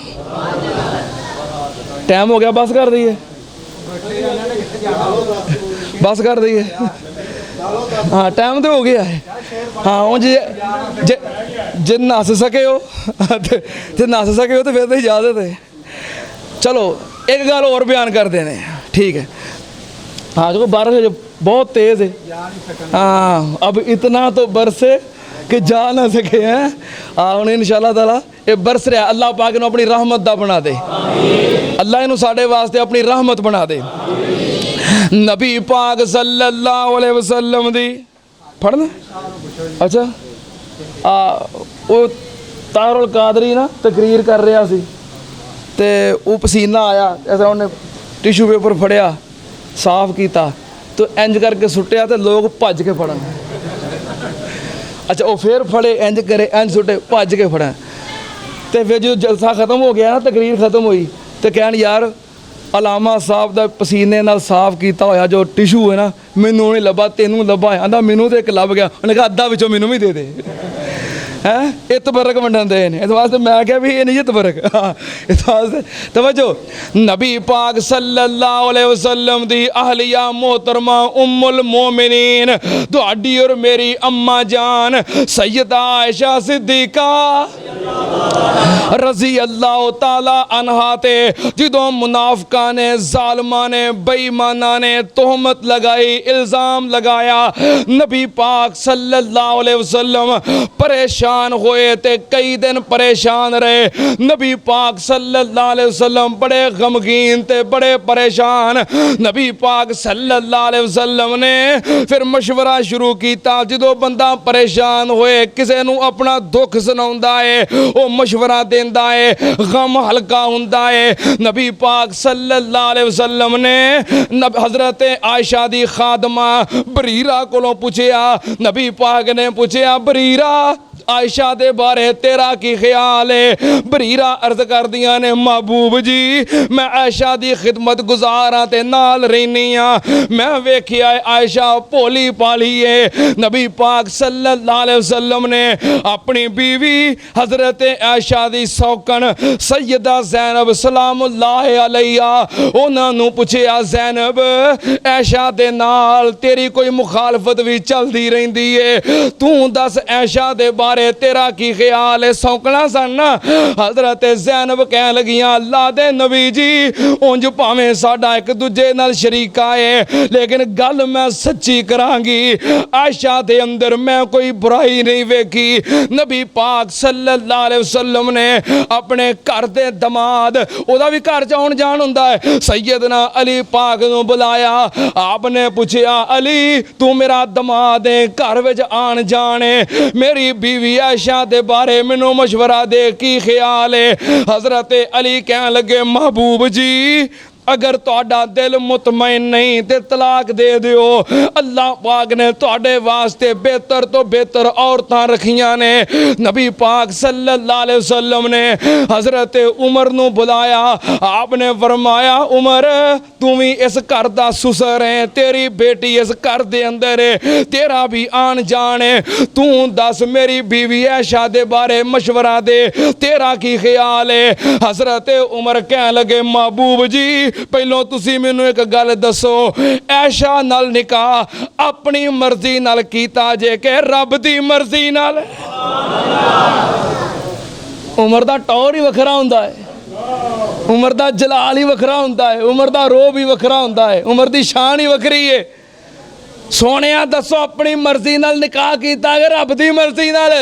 टाइम हो गया, बस कर दइए बस कर दइए। हाँ टाइम तो हो गया है। हाँ हूँ जे नस सके हो जे नस सके हो तो फिर तो इजाजत है। चलो एक गल और बयान कर देने, ठीक है। हाँ जो बारिश जो बहुत तेज़ है, हाँ अब इतना तो बरसे कि जा ना सके हैं। हाँ हूँ इंशाअल्लाह ताला ये बरस रहा। अल्लाह पाक इन्हूं अपनी रहमत दा बना दे, अल्लाह इन्हूं साडे वास्ते अपनी रहमत बना दे। नबी पाक सल्लल्लाहु अलैहि वसल्लम दी पढ़ना। अच्छा वो तारुल कादरी ना तकरीर कर रहा सी ते वो पसीना आया, ऐसा उन्हें टिशू पेपर फड़िया साफ किया तो इंज करके सुट्टिया तो लोग भज के फड़न। अच्छा वो फिर फड़े इंज करे इंज सुटे भज के फड़न। तो फिर जो जलसा ख़त्म हो गया ना, तकरीर ख़त्म हुई तो कहन यार अलामा साहब का पसीने नाल साफ किया होया जो टिशू है ना मैनू नहीं लभा, तेनू लभा। आंदा मैनू तो एक लभ गया। उन्हें कहा अद्धा विचों मैनू भी दे दे हैं। इत बरक वंडन दे ने इस वास्ते मैं क्या भी ये नहीं इत बरक। हाँ इस वास्ते तवज्जो। नबी पाक सल्लल्लाहु अलैहि वसल्लम दी अहलिया मोहतरमा उम्मुल मोमिनीन तुहाडी और मेरी अम्मा जान सैयदा आयशा सिद्दीका रजी अल्लाह ताला अनहा ते जदों मुनाफिकां ने जालिमां ने बेईमानां ने तोहमत लगाई, इल्ज़ाम लगाया, नबी पाक सल्लल्लाहु अलैहि वसल्लम परेशान होए ते कई दिन परेशान रहे। नबी पाक सल्लल्लाहु अलैहि वसल्लम बड़े गमगीन ते बड़े परेशान। नबी पाक सल्लल्लाहु अलैहि वसल्लम ने फिर मशवरा शुरू किया। जदों बंदा परेशान होए किसी नूं अपना दुख सुनाउंदा है वो मशवरा देंदा है, गम हल्का हुंदा है। नबी पाक सल्लल्लाहु अलैहि वसल्लम ने हज़रत आयशा दी खादमा बरीरा कोलों पूछया। नबी पाक ने पूछया बरीरा आयशा दे बारे तेरा की ख्याल है। बरीरा अर्ज कर दिया ने महबूब जी मैं आयशा दी खिदमत गुजार हाँ ते नाल रहनी हाँ। मैं वेखिया आयशा भोली पाली है। नबी पाक सल्लल्लाहु अलैहि वसल्लम ने अपनी बीवी हजरत आयशा दी सौकन सैयदा ज़ैनब सलामुल्लाह अलैहा उन्हां नूं पुछया ज़ैनब आयशा दे नाल तेरी कोई मुखालफत भी चलदी रहिंदी है, तू दस आयशा दे बारे तेरा की ख्याल है। सौकना सन हजरत ज़ैनब कह लगियां अल्लाह दे नबी जी उंज भावें साडा एक दूजे नाल शरीका है लेकिन गल मैं सच्ची करांगी आयशा दे अंदर मैं कोई बुराई नहीं वेखी। नबी पाक सल्लल्लाहु अलैहि वसल्लम ने अपने घर दे दमाद ओदा भी घर च आउण जाण हुंदा है सैयदना अली पाक नूं बुलाया। आपने पूछया अली तू मेरा दमाद है घर विच आण जाण है मेरी बीवी आयशा दे बारे मैनू मशवरा दे की ख्याल है। हजरत अली कह लगे महबूब जी अगर तुहाडा दिल मुतमईन नहीं तो तलाक दे दिओ। अल्लाह पाक ने तुहाडे वास्ते बेहतर तो बेहतर औरतां रखियां ने। नबी पाक सल्लल्लाहु अलैहि वसल्लम ने हजरत उमर नूं बुलाया। आपने फरमाया उमर तू भी इस घर दा सुसर है, तेरी बेटी इस घर दे अंदर है, तेरा भी आन जान है, तू दस मेरी बीवी आयशा दे बारे मशवरा दे तेरा की ख्याल है। हजरत उमर कह लगे महबूब जी पहलों तुसी मैनू एक गल दसो आयशा नाल निकाह अपनी मर्जी नाल कीता जे के रब दी मर्जी नाल? उमर दा टौर ही वखरा हुंदा है, उमर दा जलाल ही वखरा हुंदा है, उमर दा रोब ही वखरा हुंदा है, उमर दी शान ही वखरी है। सोनिया दसो अपनी मर्जी नाल निकाह कीता कि रब दी मर्जी नाल?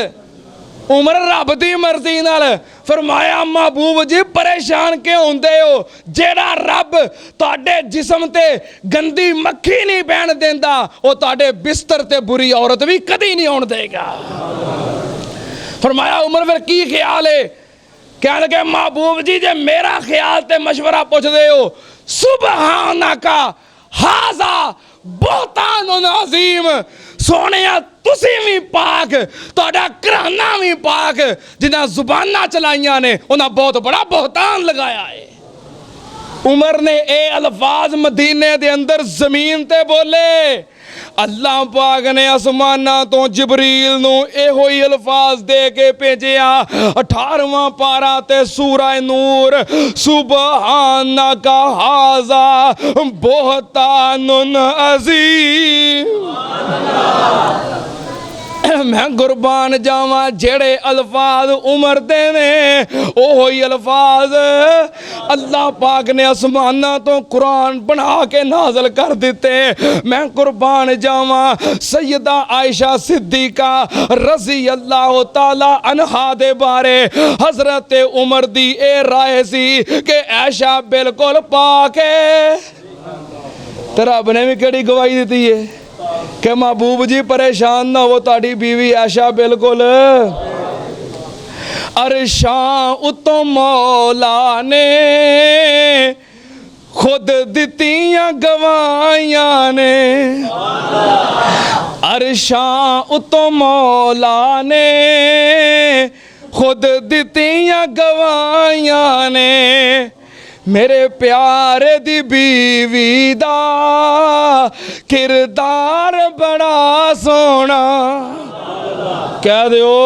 उमर रब दी मर्जी नाल। फरमाया महबूब जी परेशान क्यों होंदे हो, जेड़ा रब तुहाडे जिस्म ते गंदी मक्खी नहीं बहन देंदा वो तुहाडे बिस्तर ते बुरी औरत भी कदी नहीं आउण देगा। फरमाया उमर फिर की ख्याल है? कह लगे महबूब जी जे मेरा ख्याल ते मशवरा पुछदे हो सुबहानका हाजा बहुतान अजीम। सोनिया तुसी भी पाक तुहाडा घराना भी पाक जिन्हां जुबानां चलाइयां ने उन्हां बहुत बड़ा बहुतान लगाया है। उमर ने ये अल्फाज मदीने दे अंदर जमीन ते बोले अल्लाह पाक ने आसमाना तो जबरील नू एहो ही अल्फाज दे के भेजिया 18वां पारा ते सूरा नूर सुबहानका हाजा बोहतानुन अजीम। मैं कुर्बान जावा जेड़े अल्फाज उमर दे ने ओहो ही अल्फाज अल्लाह पाक ने आसमाना तो कुरान बना के नाज़िल कर दिते। मैं कुर्बान जावा सैयदा आयशा सिद्दीका रज़ी अल्लाह ताला अन्हा दे बारे हज़रत उमर दी ए राय सी कि आयशा बिल्कुल पाक है। ते रब ने भी केड़ी गवाही दी है कि महबूब जी परेशान ना हो, ताड़ी बीवी आयशा बिल्कुल। अरशां उतो मौला ने खुद दित्तियां गवाहियां ने। अरशां उतो मौला ने खुद दित्तियां गवाहियां ने। मेरे प्यारे दी बीवी दा किरदार बड़ा सोना। कह दियो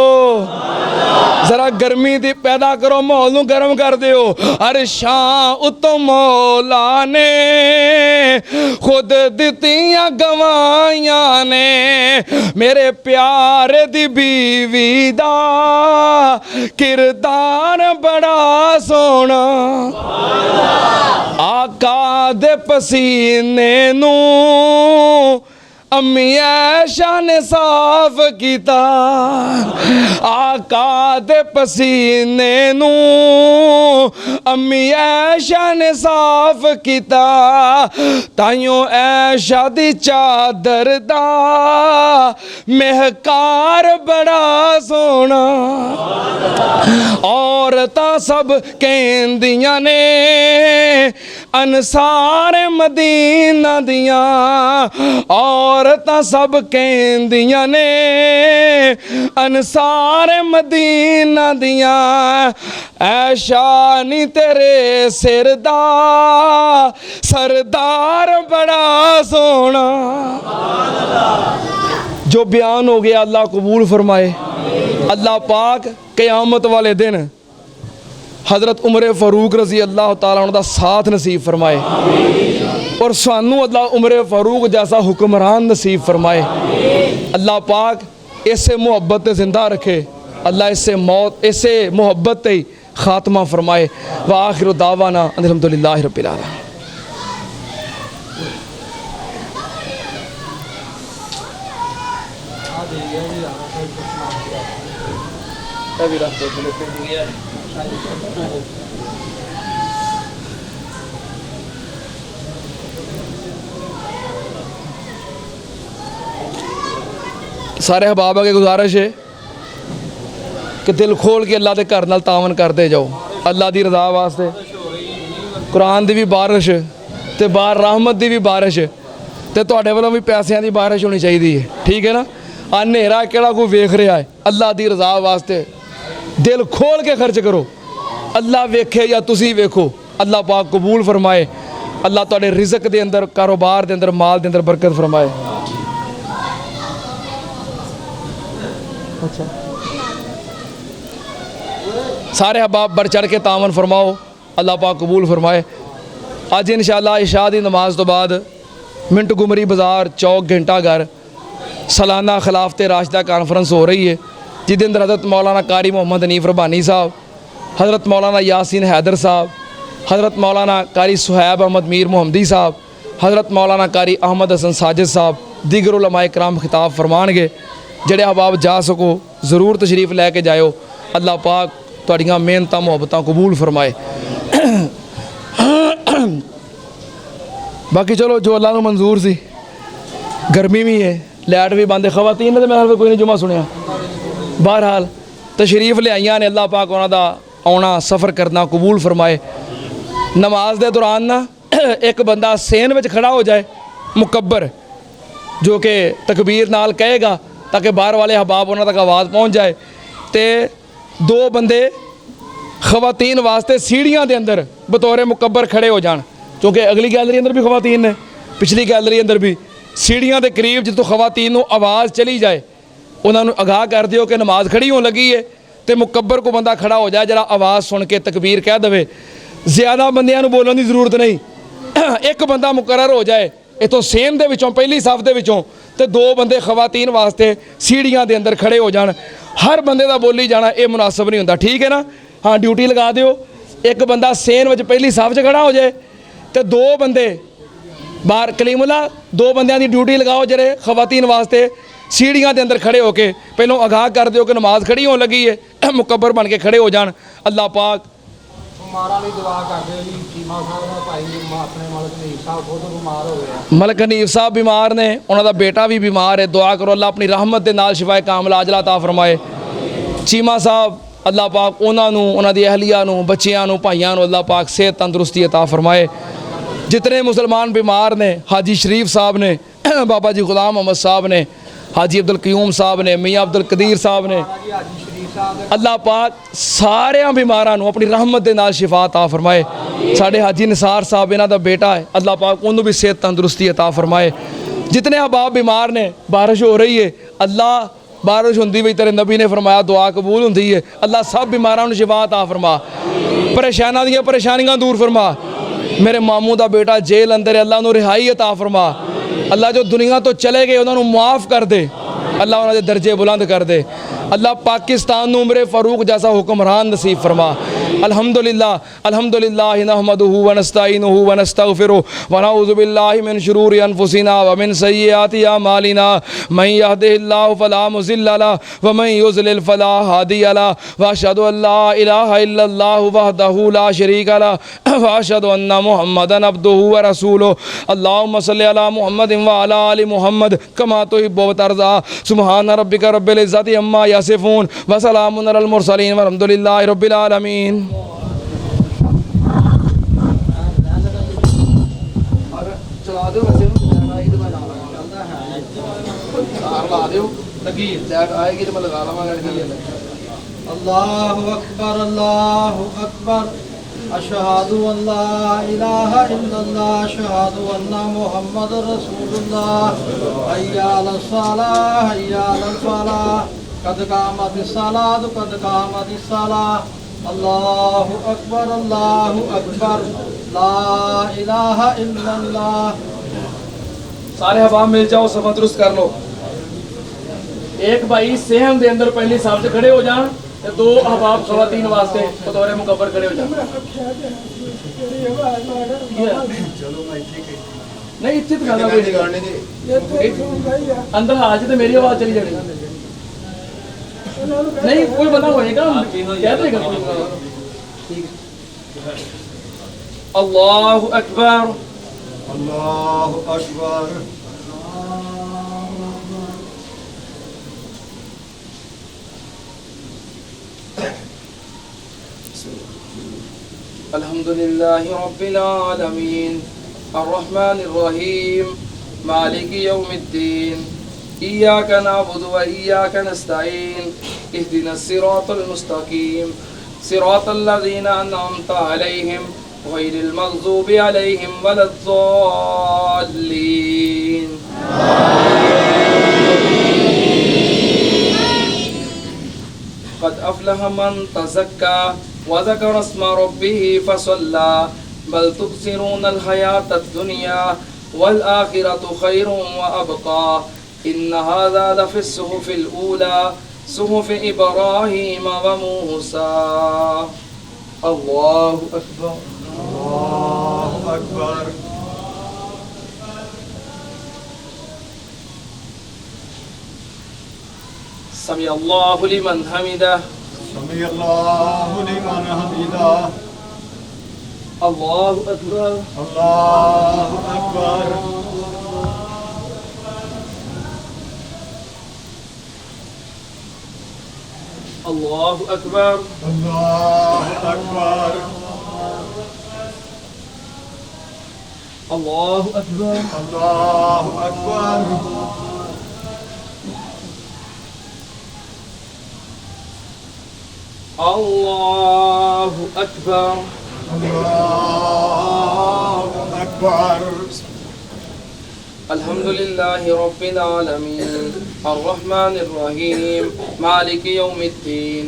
जरा गर्मी दी पैदा करो, माहौल नू गर्म कर दियो। अरशां उतो मौला ने खुद दित्तियां गवाहियां ने। मेरे प्यारे दी बीवी दा किरदार बड़ा सोना। आका दे पसीने नू अम्मी ऐशा ने साफ किता। आका दे पसीने नू अम्मी ऐशा ने साफ किता। ताइयों ऐशा दी चादर दा महकार बड़ा सोना। औरतां सब कहंदियां ने अनसार मदीना दियां। औरतां सब कहंदियां ने अनसार मदीना दियां। ऐशा नी तेरे सिर दा सरदार बड़ा सोना। जो बयान हो गया अल्लाह कबूल फरमाए। अल्लाह पाक क़यामत वाले दिन हज़रत उमर फ़ारूक रज़ी अल्लाह ताला अन्हु दा साथ नसीब फरमाए और सानू अल्लाह उमर फ़ारूक जैसा हुक्मरान नसीब फरमाए। अल्लाह पाक इसे मुहब्बत ते जिंदा रखे। अल्लाह इसे मुहब्बत ते खात्मा फरमाए। व आखिरु दावाना अल्हम्दुलिल्लाहि रब्बिल आलमीन। सारे हबाब अगे गुजारिश है कि दिल खोल के अल्लाह के घर नाल तावन करते जाओ। अल्लाह की रज़ा वास्ते कुरान की भी बारिश ते बाहर रहमत की भी बारिश ते तुहाडे वालों भी पैसों की बारिश होनी चाहिए है। ठीक है ना। अंधेरा केड़ा कोई वेख रहा है, अल्लाह की रज़ा वास्ते दिल खोल के खर्च करो। अल्लाह वेखे या तुसी वेखो, अल्लाह पाक कबूल फरमाए। अल्लाह तुहाडे रिज़क दे अंदर, कारोबार दे अंदर, माल दे अंदर बरकत फरमाए। अच्छा सारे हबाब बढ़ चढ़ के तावन फरमाओ। अल्लाह पाक कबूल फरमाए। अज इंशाअल्लाह इशा दी नमाज तो बाद मिंट गुमरी बाज़ार चौक घंटा घर सालाना खिलाफत राशिदा कॉन्फ्रेंस हो रही है, जिसके अंदर हज़रत मौलाना कारी मोहम्मद हनीफ रबानी साहब, हज़रत मौलाना यासीन हैदर साहब, हज़रत मौलाना कारी सुहैब अहमद मीर मोहम्मदी साहब, हज़रत मौलाना कारी अहमद हसन साजिद साहब, दीगर उलमाए कराम खिताब फरमानगे। जेड़े अहबाब जा सको ज़रूर तशरीफ़ लैके जाओ। अल्लाह पाक तुहाड़ियां मेहनतां मुहब्बतां कबूल फरमाए। बाकी चलो जो अल्लाह को मंजूर सी। गर्मी भी है, लाइट भी बंद है। खवातीन ने तो मेरे कोई नहीं जुमा सुनिया। बहरहाल तशरीफ़ लियाइयां ने। अल्लाह पाक उन्हां दा आना सफ़र करना कबूल फरमाए। नमाज के दौरान ना एक बंदा सेन में खड़ा हो जाए मुकब्बर, जो कि तकबीर नाल कहेगा ताकि बाहर वाले हबाब उन्हां तक आवाज़ पहुँच जाए। तो दो बंदे खवातीन वास्ते सीढ़ियां के अंदर बतौर मुकब्बर खड़े हो जान, क्योंकि अगली गैलरी अंदर भी खवातीन ने, पिछली गैलरी अंदर भी सीढ़ियां के करीब जितों खवातीन नूं आवाज़ चली जाए उन्होंने आगाह कर दिओ कि नमाज खड़ी होने लगी है, तो मुकब्बर को बंदा खड़ा हो जाए जरा आवाज़ सुन के तकबीर कह दे। ज़्यादा बंदियां नूं बोलने की जरूरत नहीं, एक बंदा मुकर्रर हो जाए इतों सेम दे विचों पहली सफ दे विचों, ते दो बंदे खवातीन वास्ते सीढ़ियां के अंदर खड़े हो जान। हर बंदे का बोली जाना ये मुनासिब नहीं होंदा, ठीक है ना। हाँ ड्यूटी लगा दिओ, एक बंदा सेन विच पहली सफ च खड़ा हो जाए, तो दो बंदे बाहर कलीमुल्ला दो बंदियां दी ड्यूटी लगाओ जरे खवातीन वास्ते सीढ़ियां के अंदर खड़े होके पहलों आगाह कर दिओ कि नमाज खड़ी होने लगी है, मुकब्बर बन के खड़े हो जान। अल्लाह पाक मलक हनीफ साहब बीमार ने, उन्होंने बेटा भी बीमार है, दुआ करो अल्लाह अपनी रहमत के नाल शिफाए कामिल आजला अता फरमाए। चीमा साहब अल्लाह पाक उन्होंने उन्होंने अहलिया बच्चों भाइयों अल्लाह पाक सेहत तंदुरुस्ती अता फरमाए। जितने मुसलमान बीमार ने, हाजी शरीफ साहब ने, बाबा जी गुलाम मोहम्मद साहब ने, हाजी अब्दुल क्यूम साहब ने, मियाँ अब्दुल कदीर साहब ने, अल्लाह पाक सारे बीमारां नूं अपनी रहमत के नाल शिफा अता फरमाए। साढ़े हाजी निसार साहब इन्हां दा बेटा है, अल्लाह पाक उन्होंने भी सेहत तंदुरुस्ती अता फरमाए। जितने अहबाब बीमार ने, बारिश हो रही है, अल्लाह बारिश होंदी भी तेरे नबी ने फरमाया दुआ कबूल होंदी है, अल्लाह सब बीमारां नूं शिफा अता फरमा, परेशानां दियां परेशानियां दूर फरमा। मेरे मामू का बेटा जेल अंदर है, अल्लाह उन्होंने रिहाई अता फरमा। अल्लाह जो दुनिया तो चले गए उन्होंने माफ़ कर दे, अल्लाह उन्होंने दर्जे बुलंद कर दे। अल्लाह पाकिस्तान नूं उमरे फ़ारूक जैसा हुक्मरान नसीब फरमा। अल्हम्दुलिल्लाह अल्हम्दुलिल्लाह नहमदुहु व नस्तईनुहु व नस्तगफिरुहु व नऊज़ु बिल्लाहि मिन शुरूरि अनफुसिना व मिन सय्यिआति अमालिना मन यहदिहिल्लाहु फला मुज़िल्ल लहु व मन युज़लिल फला हादिय लहु व अशहदु अल्ला इलाहा इल्लल्लाहु वहदहु ला शरीका लहु व अशहदु अन्ना मुहम्मदन अब्दुहु व रसूलुहु। अल्लाहुम्मा सल्लि अला मुहम्मदिन व अला आलि मुहम्मद कमा तुहिब्बु व तर्ज़ा। सुब्हान रब्बिका रब्बिल इज़्ज़ति अम्मा यसिफून व सलामुन अलल मुरसलीन वल्हम्दुलिल्लाहि रब्बिल आलमीन। चला दो वैसे ला दो लकीर लैट आएगी तो मैं लगा लवांगा। अल्लाहु अकबर अशहदु अल्ला इलाहा इल्लल्लाह अशहदु अन्ना मुहम्मदुर रसूलुल्लाह हय्या अलस सलाह हय्या अलल फलाह कद कामतिस सलात कद कामतिस सलाह। अल्लाहु अकबर ला इलाहा इल्लल्लाह। सारे हवाम मिल जाओ, सफा दुरुस्त कर लो। एक भाई सेहम दे अंदर पहली साफ से खड़े हो जान, ते दो अहबाब खवातीन वास्ते बतौर मुकब्बर खड़े हो जान। नहीं इतनी तो गाना कोई नहीं, अंदर हाज तो मेरी आवाज चली जानी नहीं, कोई बंदा होएगा क्या देगा। अल्लाहु अकबर अल्लाहु अकबर। अल्हम्दुलिल्लाहि रब्बिल आलमीन अर्रहमानिर रहीम मालिकि यौमिद्दीन इय्याका नअबुदु व इय्याका नस्तईन इहदिनस सिरातल मुस्तकीम सिरातल लज़ीना अनअमता अलैहिम गैरिल मग़ज़ूबि अलैहिम वलद्दॉल्लीन। क़द अफ़लह मन तज़क्का व ज़करा अस्मा रब्बिही फ़सल्ला बल तुबसिरूनल हयातद दुनिया वल आखिरतु खैरुन व अबक़ा इन्न हाज़ा लफ़िस सुहुफ़िल ऊला सुहुफ़ि इब्राहीम व मूसा। अल्लाहु अकबर अल्लाहु अकबर। समी अल्लाहु लिमन हमिदह समी अल्लाहु लिमन हमिदह। अल्लाहु अकबर अल्लाहु अकबर। अल्लाहु अकबर अल्लाहु अकबर। अल्लाहु अकबर अल्लाहु अकबर। अल्लाहु अकबर अल्लाहु अकबर। अल्हम्दुलिल्लाहि रब्बिल आलमीन अर्रहमानिर रहीम मालिकि यौमिद्दीन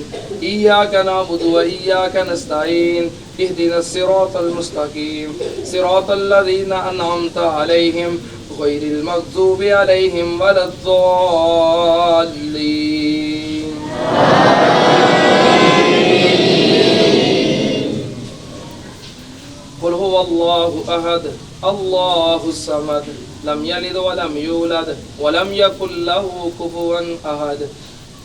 इय्याका नअबुदु व इय्याका नस्तईन इहदिनस सिरातल मुस्तकीम सिरातल लज़ीना अनअमता अलैहिम गैरिल मग़ज़ूबि अलैहिम वलद्दॉल्लीन। क़ुल हुवल्लाहु अहद अल्लाहुस समद लम यलिद व लम यूलद व लम यकुल लहू कुफुवन अहद।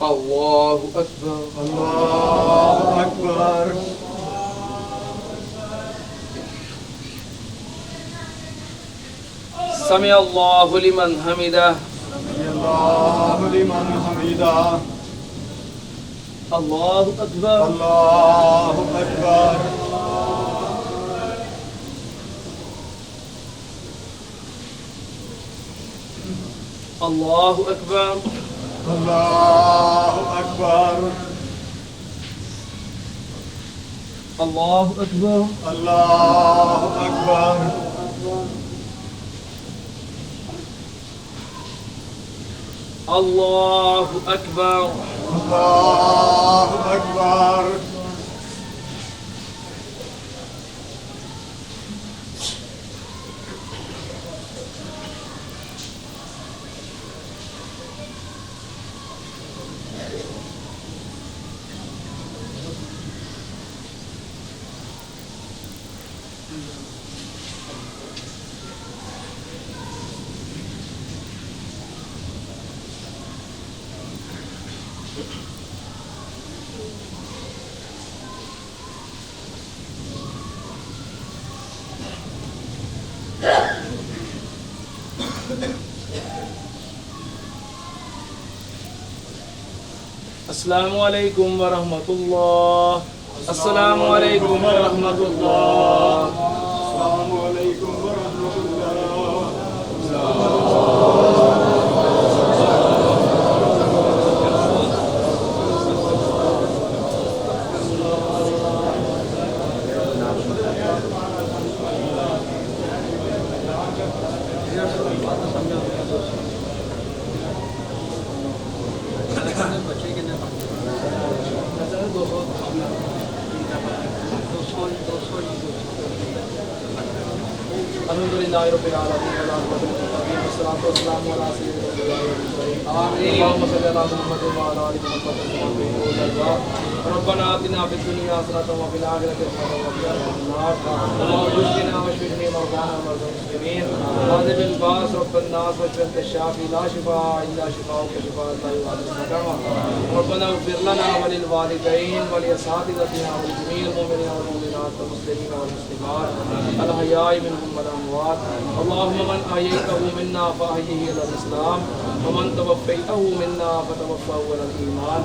अल्लाहु अकबर। अल्लाहु अकबर। समी अल्लाहु लिमन हमिदा। अल्लाहु लिमन हमीदा। अल्लाहु अकबर। अल्लाहु अकबर। अल्लाहु अकबर। अल्लाहु अकबर। अल्लाहु अकबर। अल्लाहु अकबर। अल्लाहु अकबर। अल्लाहु अकबर। अस्सलामु अलैकुम व रहमतुल्लाह। अस्सलामु अलैकुम व रहमतुल्लाह। अस्सलामु अलैकुम व रहमतुल्लाह। अल्हम्दुलिल्लाहि रब्बिल आलमीन वस्सलातु वस्सलामु अला सय्यिदिल मुरसलीन। अल्लाहुम्मा सल्लि अला मुहम्मद व अला आलि मुहम्मद। रब्बना आतिना फिद दुनिया हसनतन व फिल आखिरति हसनतन व क़िना अज़ाबन्नार। अल्लाहुम्मा इश्फिना वश्फि मरदाना व मरदा मुस्लिमीन। आज़िबिल बास रब्बन नास वशफि शाफी ला शिफा इल्ला शिफाउक शिफाअन ला युग़ादिरु सक़मा। रब्बना इग़फिर लना व लिल वालिदैन व लि असातिज़तिना व लिजमीइल मुमिनीना वल मुमिनात वल मुस्लिमीन वल मुस्लिमात अल हयाइ मिनहुम वल अमवात। अल्लाहुम्मा मन अहयैतहु मिन्ना फ़अहयिही अलल इस्लाम व मन तवफ़्फ़ैतहु मिन्ना फ़तवफ़्फ़हु अलल ईमान।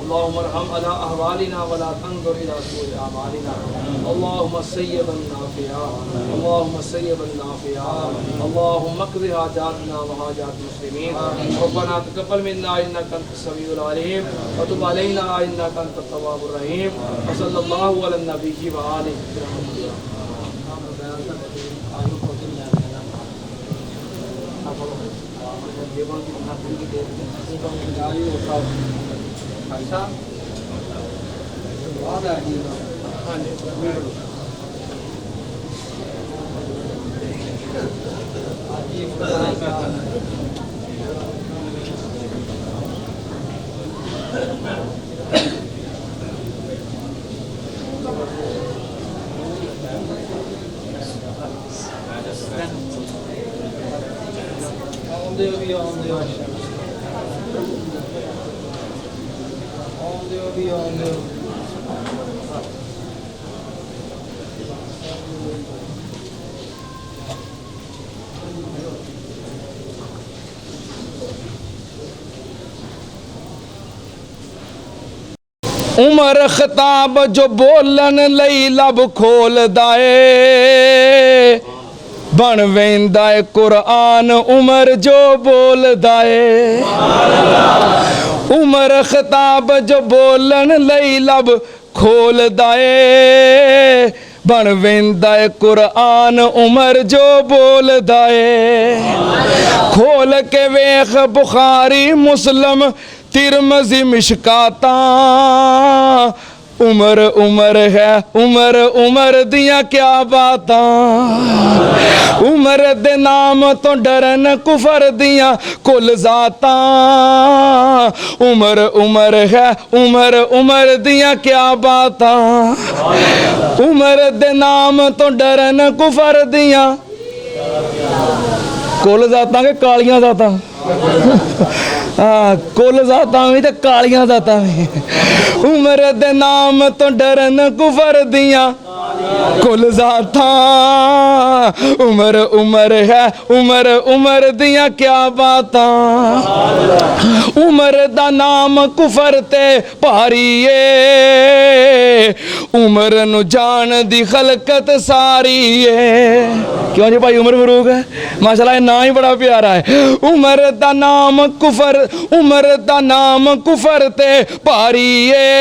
अल्लाहुम्मा अरहम अला अहवालिना व ला तंज़ुर इला सूइ अमालिना। अल्लाहुम्मा सय्यिबन नाफ़िआ। अल्लाहुम्मा सय्यिबन नाफ़िआ। अल्लाहुम्मा क़्ज़ि हाजातना व हाजात मुस्लिमीन। रब्बना तक़ब्बल मिन्ना इन्नका अंतस समीउल अलीम व तुब अलैना इन्नका अंतत तव्वाबुर रहीम। व सल्लल्लाहु अला नबिय्यि व आलिहि उमर खिताब जो बोलन लई लब खोलदा ए बन वेंदा ए कुरान उमर जो बोलदा ए। उमर खिताब जो बोलन लई लब खोलदा ए बन वेंदा है कुरान उमर जो बोलदा है खोल के वेख बुखारी मुस्लिम तिरमजी मिशकाता उमर उमर है उमर उमर दियां क्या बातां उमर दे नाम तो डरन कुफर दियां कुल जातां उमर उमर है उमर उमर दियां क्या बातां उमर दे नाम तो डरन कुफर दियां कुल जातां के कालियां जातां हाँ कुल जातां भी ते कालियां जातां भी उमर दे नाम तो डरन कुफर दियां कुल जातां उमर उमर है उमर उमर दियां क्या बातां उमर दा नाम कुफर ते भारी है उमर नु जान दी खलकत सारी है क्यों जी भाई उमर फरूक है माशाल्लाह ना ही बड़ा प्यारा है उमर दा नाम कुफर उमर दा नाम कुफर ते भारी है